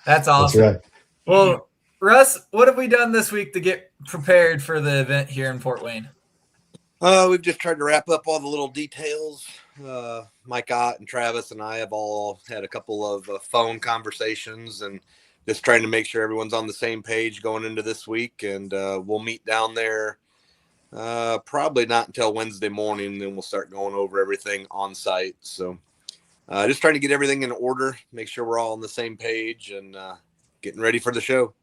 That's awesome. That's right. Well, Russ, what have we done this week to get prepared for the event here in Fort Wayne? We've just tried to wrap up all the little details. Mike Ott and Travis and I have all had a couple of phone conversations and just trying to make sure everyone's on the same page going into this week. And we'll meet down there probably not until Wednesday morning. Then we'll start going over everything on site. So just trying to get everything in order, make sure we're all on the same page and getting ready for the show.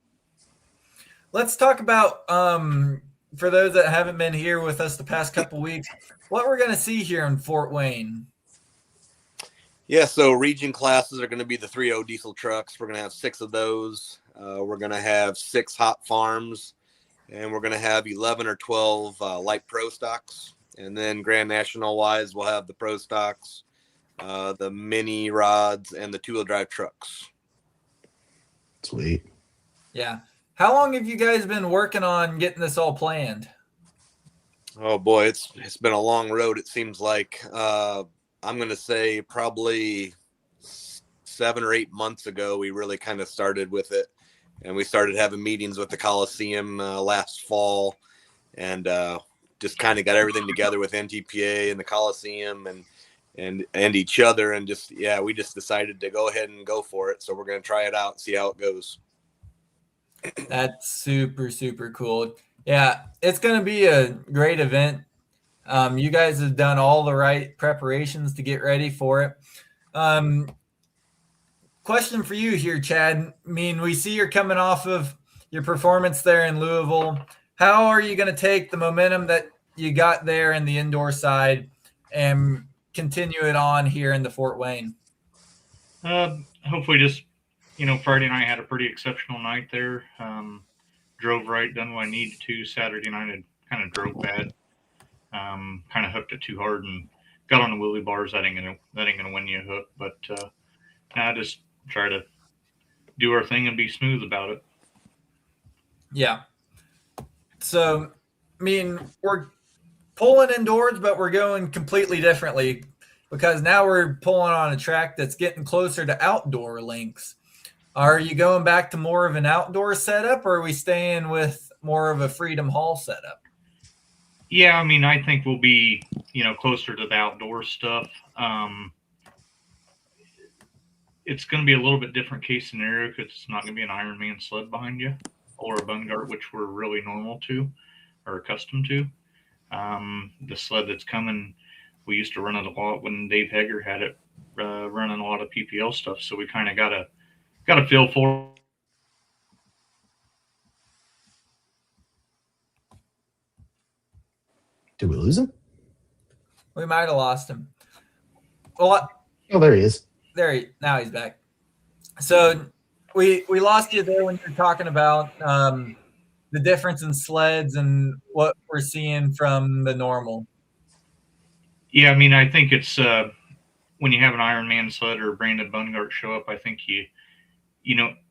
Let's talk about, for those that haven't been here with us the past couple weeks, what we're going to see here in Fort Wayne. Yeah, so region classes are going to be the 3.0 diesel trucks. We're going to have 6 of those. We're going to have 6 hot farms, and we're going to have 11 or 12 light pro stocks. And then Grand National wise, we'll have the pro stocks, the mini rods, and the 2-wheel drive trucks. Sweet. Yeah. How long have you guys been working on getting this all planned? Oh boy, it's been a long road. It seems like I'm going to say probably 7 or 8 months ago, we really kind of started with it, and we started having meetings with the Coliseum last fall, and just kind of got everything together with NTPA and the Coliseum and each other, and we just decided to go ahead and go for it. So we're going to try it out, see how it goes. That's super, super cool. Yeah, it's going to be a great event. You guys have done all the right preparations to get ready for it. Question for you here, Chad. I mean, we see you're coming off of your performance there in Louisville. How are you going to take the momentum that you got there in the indoor side and continue it on here in the Fort Wayne? Hopefully just, Friday night had a pretty exceptional night there. Drove right, done what I needed to. Saturday night I kind of drove bad. Kind of hooked it too hard and got on the wheelie bars. That ain't gonna win you a hook. But I just try to do our thing and be smooth about it. Yeah. So, I mean, we're pulling indoors, but we're going completely differently because now we're pulling on a track that's getting closer to outdoor links. Are you going back to more of an outdoor setup, or are we staying with more of a Freedom Hall setup? Yeah, I mean, I think we'll be, closer to the outdoor stuff. It's going to be a little bit different case scenario because it's not going to be an Ironman sled behind you or a Bungart, which we're really normal to or accustomed to. The sled that's coming, we used to run it a lot when Dave Hager had it running a lot of PPL stuff. So we kind of got a feel for it. Did we lose him? We might have lost him. Well, there he is. Now he's back. So we lost you there when you were talking about the difference in sleds and what we're seeing from the normal. Yeah, I mean, I think it's when you have an Ironman sled or a Brandon Bungart show up, I think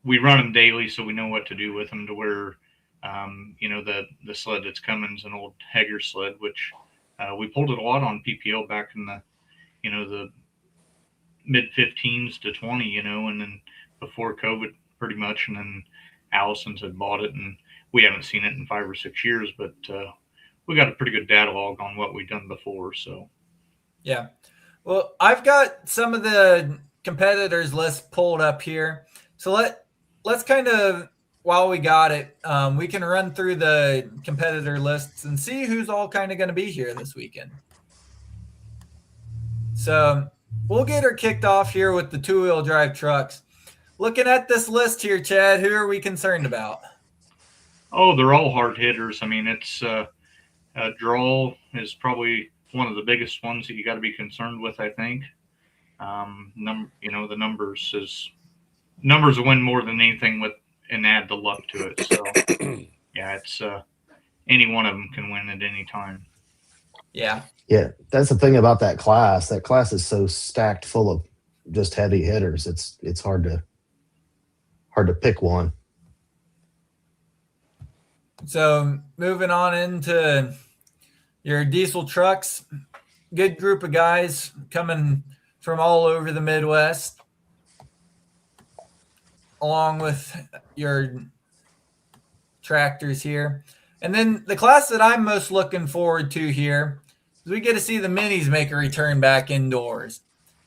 we run them daily, so we know what to do with them to where, the sled that's coming is an old Hager sled, which we pulled it a lot on PPL back in the mid 15s to 20, and then before COVID pretty much. And then Allison's had bought it, and we haven't seen it in 5 or 6 years, but we got a pretty good data log on what we've done before. So, yeah. Well, I've got some of the competitors list pulled up here. So let's kind of, while we got it, we can run through the competitor lists and see who's all kind of going to be here this weekend. So we'll get her kicked off here with the 2-wheel drive trucks. Looking at this list here, Chad, who are we concerned about? Oh, they're all hard hitters. I mean, it's draw is probably one of the biggest ones that you got to be concerned with, I think. The numbers win more than anything with, and add the luck to it. So yeah, it's any one of them can win at any time. Yeah. Yeah, that's the thing about that class. That class is so stacked full of just heavy hitters. It's hard to pick one. So moving on into your diesel trucks, good group of guys coming from all over the Midwest, along with your tractors here. And then the class that I'm most looking forward to here is we get to see the minis make a return back indoors.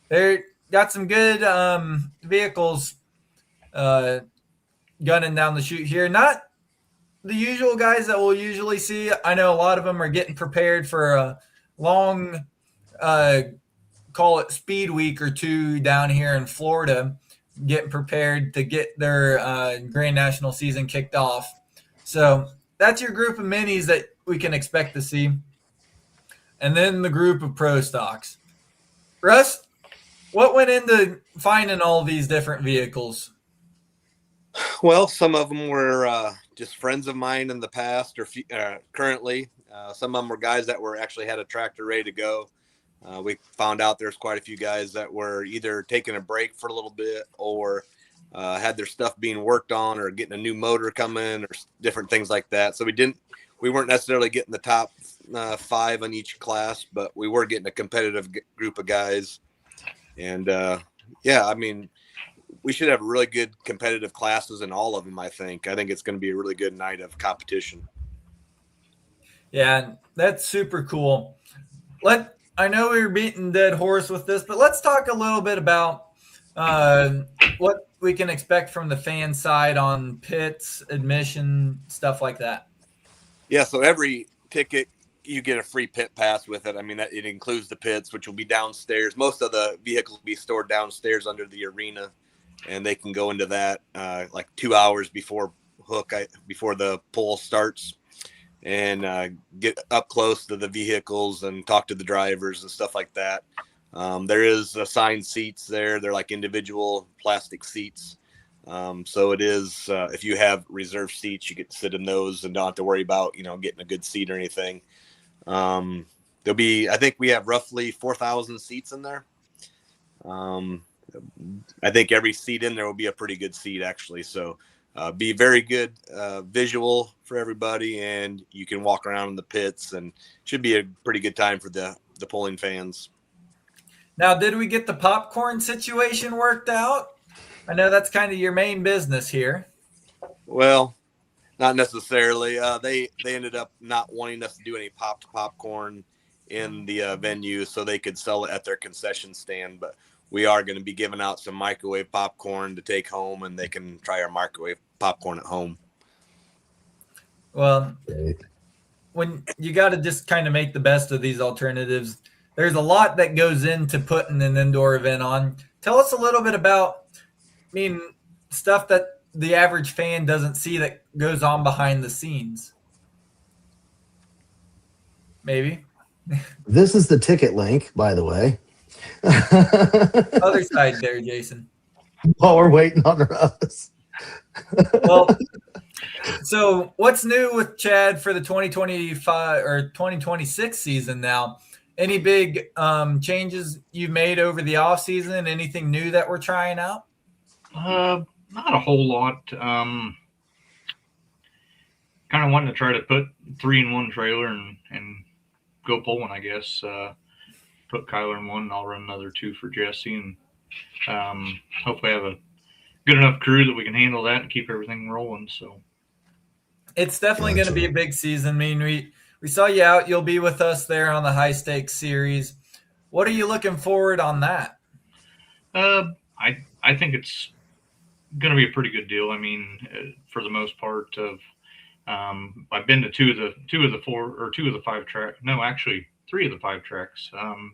They're got some good vehicles gunning down the chute here. Not the usual guys that we'll usually see. I know a lot of them are getting prepared for a long, call it speed week or two down here in Florida, getting prepared to get their Grand National season kicked off. So that's your group of minis that we can expect to see. And then the group of pro stocks. Russ, what went into finding all these different vehicles? Well, some of them were just friends of mine in the past or currently. Some of them were guys that were actually had a tractor ready to go. We found out there's quite a few guys that were either taking a break for a little bit or had their stuff being worked on or getting a new motor coming or different things like that. So we weren't necessarily getting the top 5 on each class, but we were getting a competitive group of guys. And yeah, I mean, we should have really good competitive classes in all of them. I think it's going to be a really good night of competition. Yeah, that's super cool. I know we were beating dead horse with this, but let's talk a little bit about what we can expect from the fan side on pits, admission, stuff like that. Yeah, so every ticket you get a free pit pass with it. I mean, it includes the pits, which will be downstairs. Most of the vehicles will be stored downstairs under the arena, and they can go into that like 2 hours before before the pull starts, and get up close to the vehicles and talk to the drivers and stuff like that. There is assigned seats there. They're like individual plastic seats. So it is, if you have reserved seats, you get to sit in those and don't have to worry about, getting a good seat or anything. There'll be, I think we have roughly 4,000 seats in there. I think every seat in there will be a pretty good seat actually. So, be very good, visual for everybody, and you can walk around in the pits, and should be a pretty good time for the pulling fans. Now, did we get the popcorn situation worked out? I know that's kind of your main business here. Well, not necessarily. They ended up not wanting us to do any popped popcorn in the venue so they could sell it at their concession stand. But we are going to be giving out some microwave popcorn to take home, and they can try our microwave popcorn at home. Well, when you got to just kind of make the best of these alternatives, there's a lot that goes into putting an indoor event on. Tell us a little bit about, stuff that the average fan doesn't see that goes on behind the scenes. Maybe. This is the ticket link, by the way. Other side there, Jason. While we're waiting on Russ. Well, so what's new with Chad for the 2025 or 2026 season now? Any big changes you've made over the off season? Anything new that we're trying out? Not a whole lot. Kind of wanting to try to put 3-in-1 trailer and go pulling, I guess. Put Kyler in one, and I'll run another 2 for Jesse, and hopefully have a good enough crew that we can handle that and keep everything rolling. So it's definitely going to be a big season. I mean, we saw you out. You'll be with us there on the high stakes series. What are you looking forward on that? I think it's going to be a pretty good deal. I mean, for the most part of I've been to two of the five track. No, actually 3 of the 5 tracks.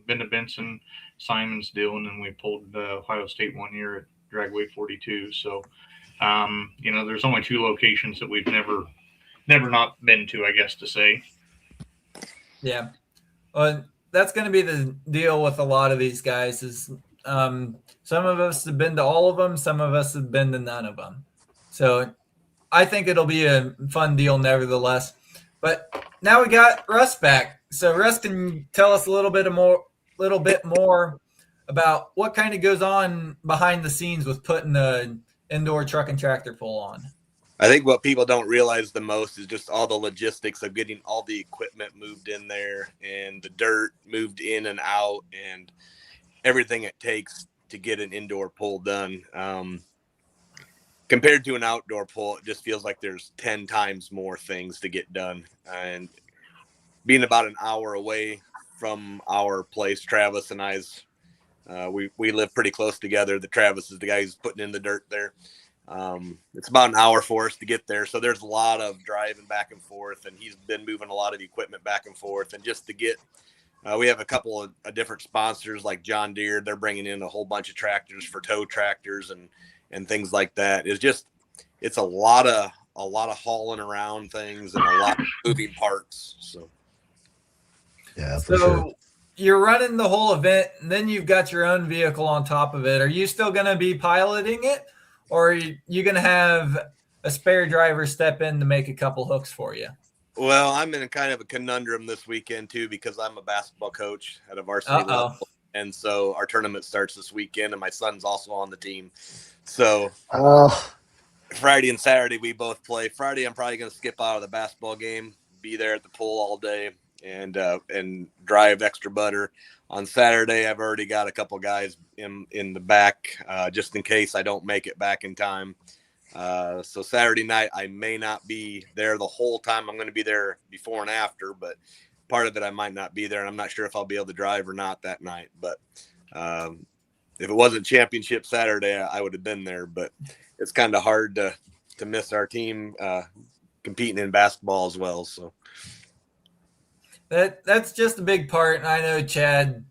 Been to Benson, Simons, Dillon, and we pulled Ohio State one year at Dragway 42. So, there's only 2 locations that we've never not been to, I guess to say. Yeah. Well, that's going to be the deal with a lot of these guys is some of us have been to all of them. Some of us have been to none of them. So I think it'll be a fun deal nevertheless. But now we got Russ back. So Russ, can tell us a little bit more about what kind of goes on behind the scenes with putting the indoor truck and tractor pull on? I think what people don't realize the most is just all the logistics of getting all the equipment moved in there and the dirt moved in and out and everything it takes to get an indoor pull done. Compared to an outdoor pull, it just feels like there's 10 times more things to get done. And being about an hour away from our place, Travis and I's, we live pretty close together. Travis is the guy who's putting in the dirt there. It's about an hour for us to get there. So there's a lot of driving back and forth, and he's been moving a lot of equipment back and forth. And just to get, we have a couple of different sponsors like John Deere. They're bringing in a whole bunch of tractors for tow tractors and things like that. It's a lot of hauling around things and a lot of moving parts. So, yeah, for sure. You're running the whole event, and then you've got your own vehicle on top of it. Are you still going to be piloting it, or are you going to have a spare driver step in to make a couple hooks for you? Well, I'm in a kind of a conundrum this weekend too, because I'm a basketball coach at a varsity level. And so our tournament starts this weekend and my son's also on the team. So Friday and Saturday, we both play. Friday, I'm probably going to skip out of the basketball game, be there at the pool all day and drive Xtra butter. On Saturday, I've already got a couple guys in the back, just in case I don't make it back in time. So Saturday night, I may not be there the whole time. I'm going to be there before and after, but part of it, I might not be there. And I'm not sure if I'll be able to drive or not that night. But if it wasn't championship Saturday, I would have been there. But it's kind of hard to miss our team competing in basketball as well. So that's just a big part. And I know Chad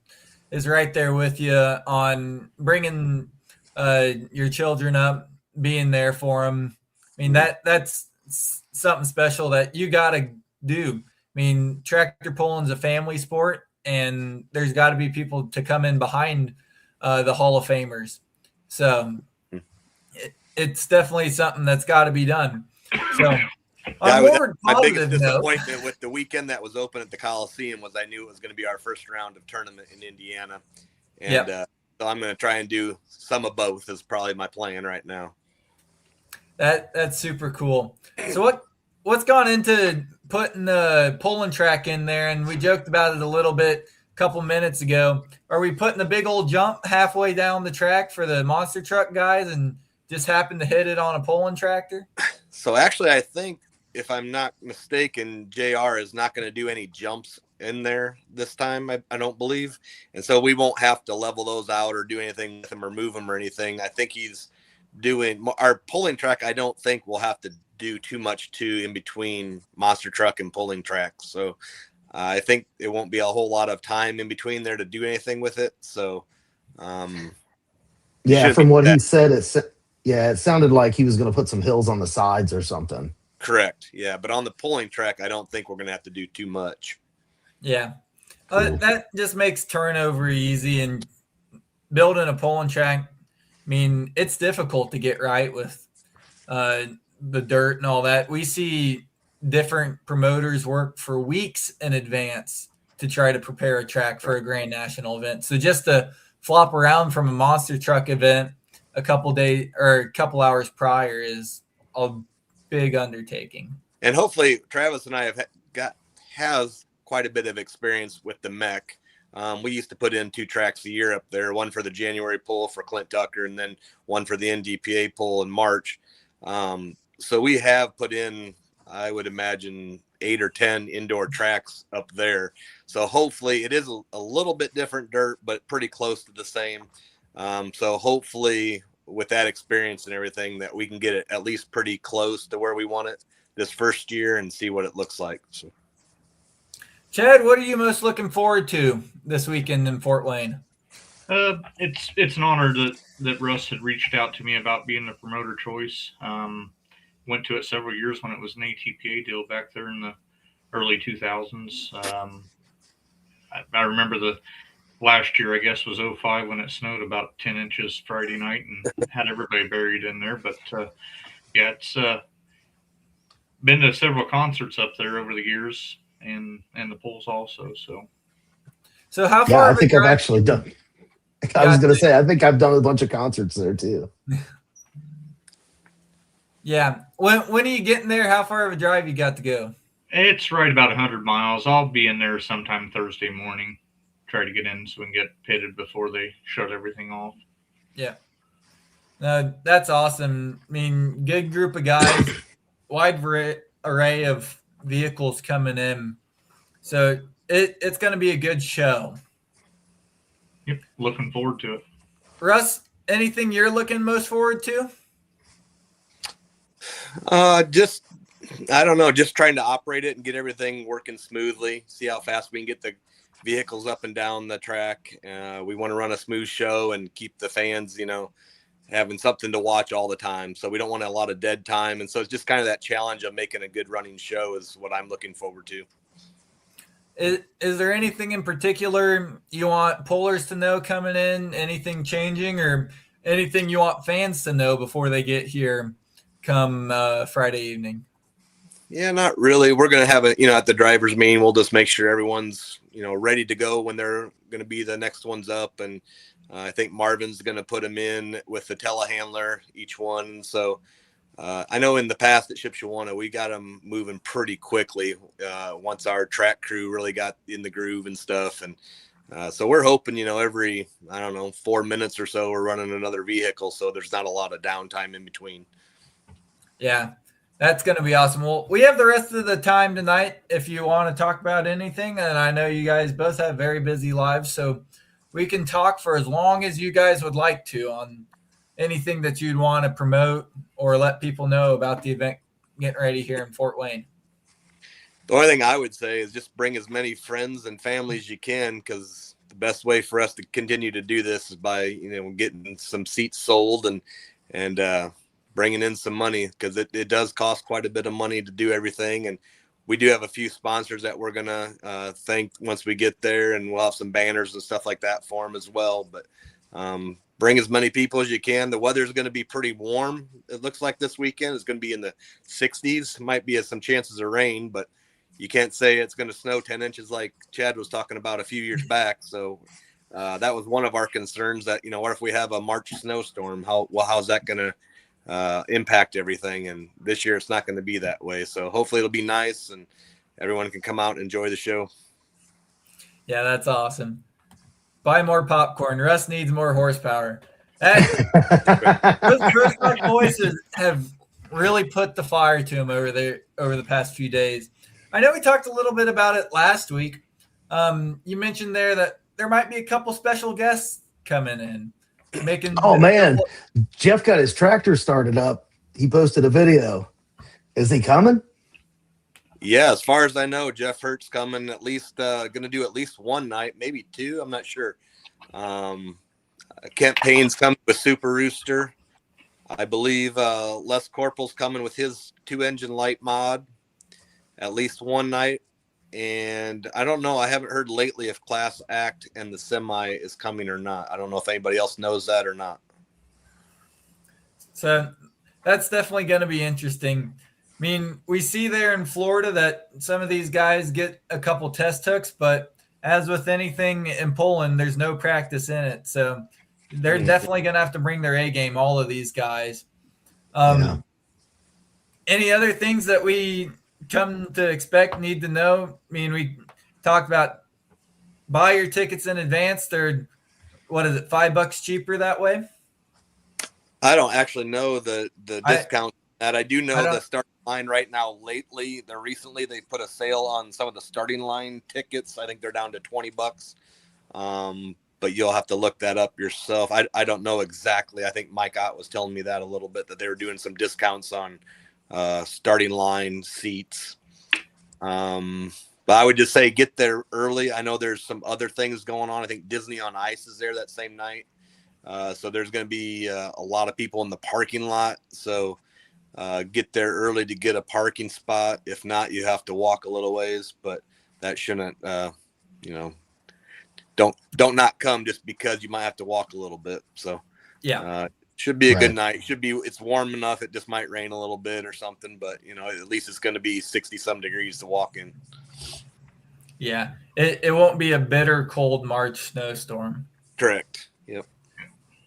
is right there with you on bringing your children up, being there for them. I mean, that's something special that you got to do. I mean, tractor pulling is a family sport, and there's got to be people to come in behind the Hall of Famers. So it's definitely something that's got to be done. So my biggest disappointment with the weekend that was open at the Coliseum was I knew it was going to be our first round of tournament in Indiana. And so I'm going to try and do some of both is probably my plan right now. That's super cool. So what's gone into putting the pulling track in there? And we joked about it a little bit a couple minutes ago. Are we putting a big old jump halfway down the track for the monster truck guys and just happen to hit it on a pulling tractor? So actually, I think if I'm not mistaken, JR is not going to do any jumps in there this time. I don't believe. And so we won't have to level those out or do anything with them or move them or anything. I think he's doing our pulling track. I don't think we'll have to do too much in between monster truck and pulling tracks. So I think it won't be a whole lot of time in between there to do anything with it. So yeah, from what he said, it sounded like he was going to put some hills on the sides or something. Correct. Yeah. But on the pulling track, I don't think we're going to have to do too much. Yeah. Cool. That just makes turnover easy, and building a pulling track, I mean, it's difficult to get right with the dirt and all that. We see different promoters work for weeks in advance to try to prepare a track for a Grand National event. So just to flop around from a monster truck event a couple days or a couple hours prior is a big undertaking. And hopefully Travis and I has quite a bit of experience with the mech. We used to put in 2 tracks a year up there, one for the January pull for Clint Tucker, and then one for the NTPA pull in March. So we have put in, I would imagine, 8 or 10 indoor tracks up there. So hopefully it is a little bit different dirt, but pretty close to the same. So hopefully with that experience and everything that we can get it at least pretty close to where we want it this first year and see what it looks like. So. Chad, what are you most looking forward to this weekend in Fort Wayne? It's an honor that Russ had reached out to me about being the promoter choice. Went to it several years when it was an ATPA deal back there in the early 2000s. I remember the last year, I guess, was 05 when it snowed about 10 inches Friday night and had everybody buried in there. But yeah, it's been to several concerts up there over the years and the polls also. So how far? Yeah, I think I've actually done. I was going to say, I think I've done a bunch of concerts there too. Yeah. When are you getting there? How far of a drive you got to go? It's right about 100 miles. I'll be in there sometime Thursday morning. Try to get in so we can get pitted before they shut everything off. Yeah. That's awesome. I mean, good group of guys, wide array of vehicles coming in. So it's going to be a good show. Yep, looking forward to it. Russ, anything you're looking most forward to? Just, I don't know, just trying to operate it and get everything working smoothly, see how fast we can get the vehicles up and down the track. We want to run a smooth show and keep the fans, having something to watch all the time. So we don't want a lot of dead time. And so it's just kind of that challenge of making a good running show is what I'm looking forward to. Is there anything in particular you want pullers to know coming in? Anything changing or anything you want fans to know before they get here come Friday evening? Yeah, not really. We're going to have at the driver's meeting, we'll just make sure everyone's, ready to go when they're going to be the next ones up. And I think Marvin's going to put them in with the telehandler, each one. So I know in the past at Shipshewana, we got them moving pretty quickly once our track crew really got in the groove and stuff. And so we're hoping, every, 4 minutes or so, we're running another vehicle. So there's not a lot of downtime in between. Yeah, that's going to be awesome. Well, we have the rest of the time tonight if you want to talk about anything. And I know you guys both have very busy lives, so we can talk for as long as you guys would like to on anything that you'd want to promote or let people know about the event getting ready here in Fort Wayne. The only thing I would say is just bring as many friends and family as you can, because the best way for us to continue to do this is by, getting some seats sold and bringing in some money, because it does cost quite a bit of money to do everything. And we do have a few sponsors that we're going to thank once we get there, and we'll have some banners and stuff like that for them as well. But bring as many people as you can. The weather's going to be pretty warm. It looks like this weekend is going to be in the 60s. Might be some chances of rain, but you can't say it's going to snow 10 inches like Chad was talking about a few years back. So that was one of our concerns, that, what if we have a March snowstorm? How's that going to impact everything? And this year it's not going to be that way. So hopefully it'll be nice and everyone can come out and enjoy the show. Yeah, that's awesome. Buy more popcorn. Russ needs more horsepower. Those voices have really put the fire to him over the past few days. I know we talked a little bit about it last week. You mentioned there that there might be a couple special guests coming in. Man, Jeff got his tractor started up. He posted a video. Is he coming? Yeah, as far as I know, Jeff Hurt's coming, at least going to do at least one night, maybe two. I'm not sure. Kent Payne's coming with Super Rooster. I believe Les Corporal's coming with his 2-engine light mod at least one night. And I don't know. I haven't heard lately if Class Act and the Semi is coming or not. I don't know if anybody else knows that or not. So that's definitely going to be interesting. I mean, we see there in Florida that some of these guys get a couple test hooks, but as with anything in Poland, there's no practice in it. So they're definitely going to have to bring their A game, all of these guys. Any other things that we come to expect, need to know? I mean, we talked about buy your tickets in advance, they're, what is it, $5 cheaper that way? I don't actually know the discount that. I do know don't- the starting line right now. Lately, recently they put a sale on some of the starting line tickets. I think they're down to $20. But you'll have to look that up yourself. I don't know exactly. I think Mike Ott was telling me that a little bit, that they were doing some discounts on starting line seats. But I would just say get there early. I know there's some other things going on. I think Disney on Ice is there that same night. So there's going to be a lot of people in the parking lot. So get there early to get a parking spot. If not, you have to walk a little ways, but that shouldn't, don't not come just because you might have to walk a little bit. So should be a good night. It's warm enough. It just might rain a little bit or something, but at least it's going to be 60 some degrees to walk in. Yeah. It won't be a bitter cold March snowstorm. Correct. Yep.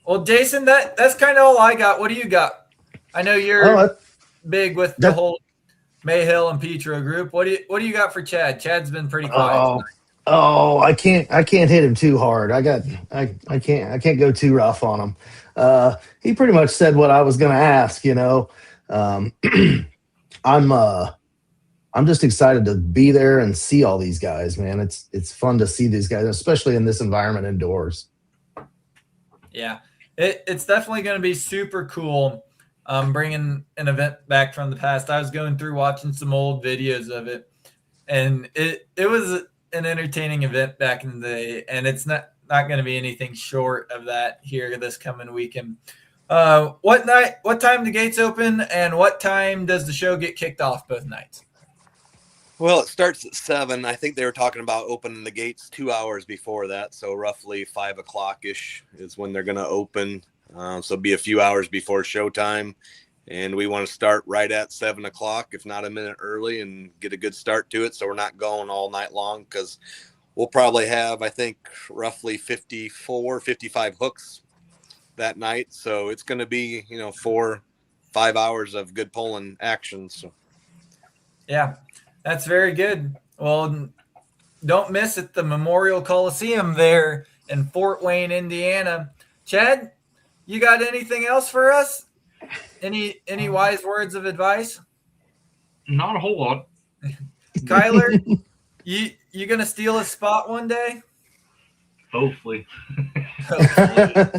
Well, Jason, that's kind of all I got. What do you got? I know you're big with the whole Mayhill and Petro group. What do you got for Chad? Chad's been pretty quiet. I can't hit him too hard. I can't go too rough on him. He pretty much said what I was going to ask. I'm just excited to be there and see all these guys, man. It's fun to see these guys, especially in this environment indoors. Yeah, it's definitely going to be super cool. Bringing an event back from the past. I was going through watching some old videos of it, and it was an entertaining event back in the day, and it's not going to be anything short of that here this coming weekend. What time the gates open, and what time does the show get kicked off both nights? Well, it starts at 7. I think they were talking about opening the gates 2 hours before that. So roughly 5 o'clock-ish is when they're going to open. So it'll be a few hours before showtime. And we want to start right at 7 o'clock, if not a minute early, and get a good start to it. So we're not going all night long, because we'll probably have, I think, roughly 55 hooks that night. So it's going to be, 4-5 hours of good pulling action. So. Yeah. That's very good. Well, don't miss it, the Memorial Coliseum there in Fort Wayne, Indiana. Chad, you got anything else for us? Any wise words of advice? Not a whole lot. Kyler, you gonna steal a spot one day? Hopefully. Yeah,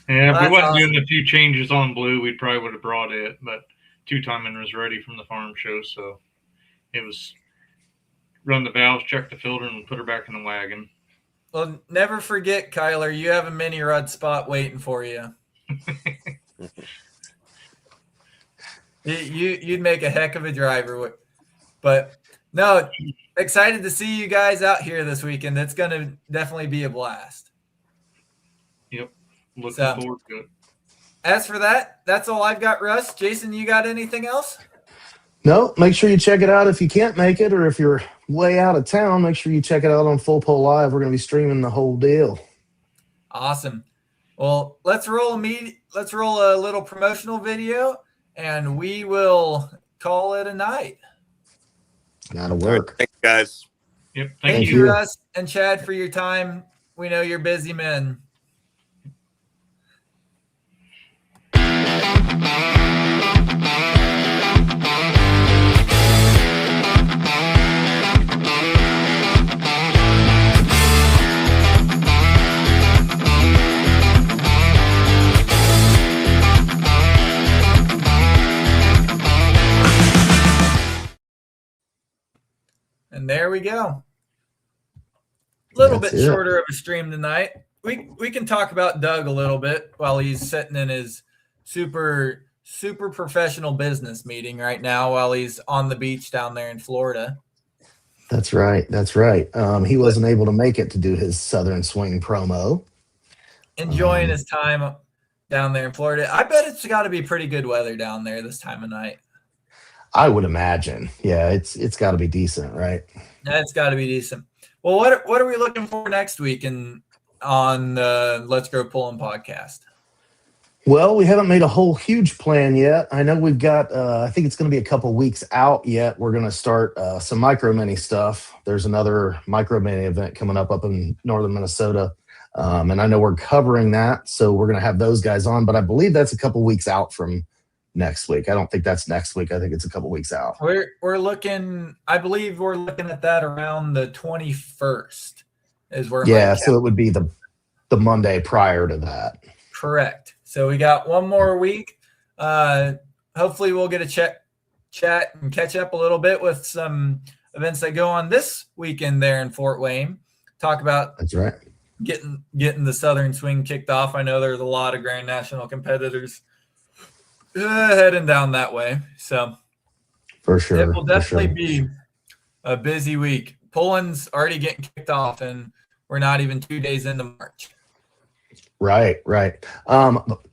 if we wasn't doing a few changes on blue, we probably would have brought it, but two-timing was ready from the farm show, so it was run the valves, check the filter, and put her back in the wagon. Well, never forget, Kyler, you have a mini rod spot waiting for you. You'd make a heck of a driver. But no, excited to see you guys out here this weekend. It's going to definitely be a blast. Yep. Looking forward to it. As for that, that's all I've got, Russ. Jason, you got anything else? No, make sure you check it out if you can't make it, or if you're way out of town, make sure you check it out on Full Pole Live. We're going to be streaming the whole deal. Awesome. Well, let's roll a little promotional video, and we will call it a night. That'll work. Thanks, guys. Yep. Thank you, Russ and Chad, for your time. We know you're busy men. And there we go. A little bit shorter of a stream tonight. We can talk about Doug a little bit while he's sitting in his super professional business meeting right now while he's on the beach down there in Florida. That's right. He wasn't able to make it to do his Southern Swing promo. Enjoying his time down there in Florida. I bet it's got to be pretty good weather down there this time of night. I would imagine. Yeah, it's got to be decent, right? It's got to be decent. Well, what are we looking for next week on the Let's Go Pulling podcast? Well, we haven't made a whole huge plan yet. I know we've got, I think it's going to be a couple weeks out yet. We're going to start some micro mini stuff. There's another micro mini event coming up in northern Minnesota. And I know we're covering that. So we're going to have those guys on, but I believe that's a couple weeks out from next week. I don't think that's next week. I think it's a couple weeks out. We're looking, I believe we're looking at that around the 21st is where. Yeah. So it would be the Monday prior to that. Correct. So we got one more week. Hopefully we'll get a chat and catch up a little bit with some events that go on this weekend there in Fort Wayne. Talk about that's right. Getting the Southern Swing kicked off. I know there's a lot of Grand National competitors heading down that way. So for sure. It will definitely be a busy week. Pulling's already getting kicked off and we're not even 2 days into March. Right.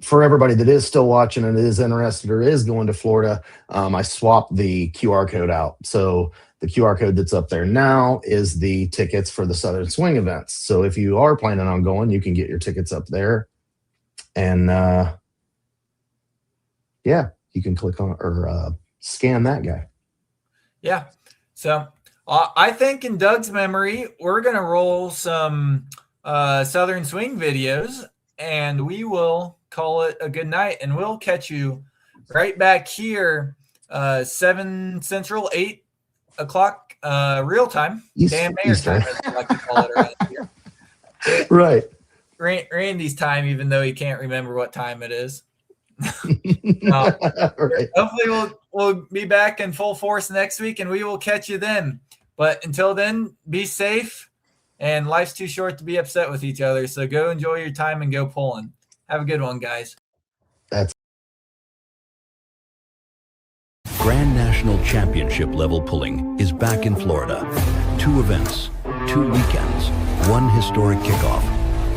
For everybody that is still watching and is interested or is going to Florida, I swapped the QR code out. So the QR code that's up there now is the tickets for the Southern Swing events. So if you are planning on going, you can get your tickets up there. And you can click on or scan that guy. Yeah. So I think in Doug's memory, we're going to roll some Southern Swing videos and we will call it a good night, and we'll catch you right back here 7 Central, 8 o'clock real time. Dan Mayer time, as we like to call it around here. Right. Randy's time, even though he can't remember what time it is. Right. Hopefully we'll be back in full force next week and we will catch you then. But until then, be safe. And life's too short to be upset with each other. So go enjoy your time and go pulling. Have a good one, guys. Grand National Championship level pulling is back in Florida. 2 events, 2 weekends, 1 historic kickoff.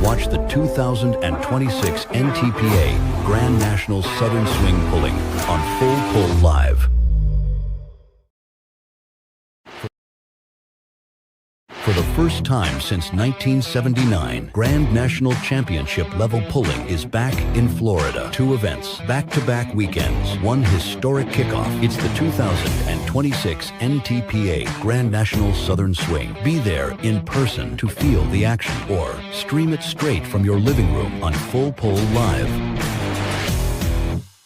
Watch the 2026 NTPA Grand National Southern Swing Pulling on Full Pull Live. For the first time since 1979, Grand National Championship level pulling is back in Florida. 2 events, back-to-back weekends, 1 historic kickoff. It's the 2026 NTPA Grand National Southern Swing. Be there in person to feel the action, or stream it straight from your living room on Full Pull Live.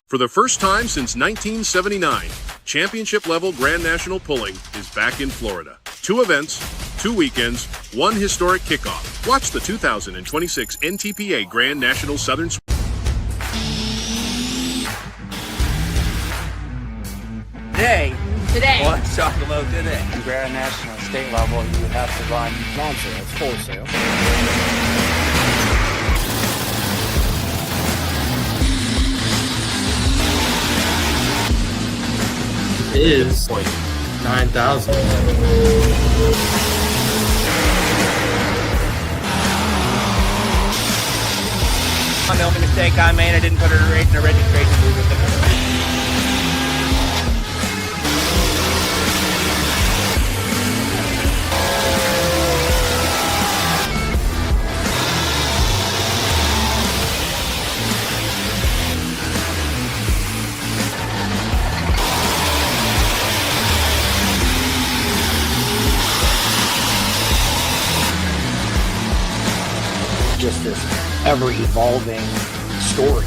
For the first time since 1979, championship-level Grand National Pulling is back in Florida. 2 events, 2 weekends, 1 historic kickoff. Watch the 2026 NTPA Grand National Southern Swing. Today. Let's talk about today. Grand National state level, you would have to run non-sale, it's wholesale. Is like 9,000. The only mistake I made, I didn't put her in the registration booth with the just this ever-evolving story.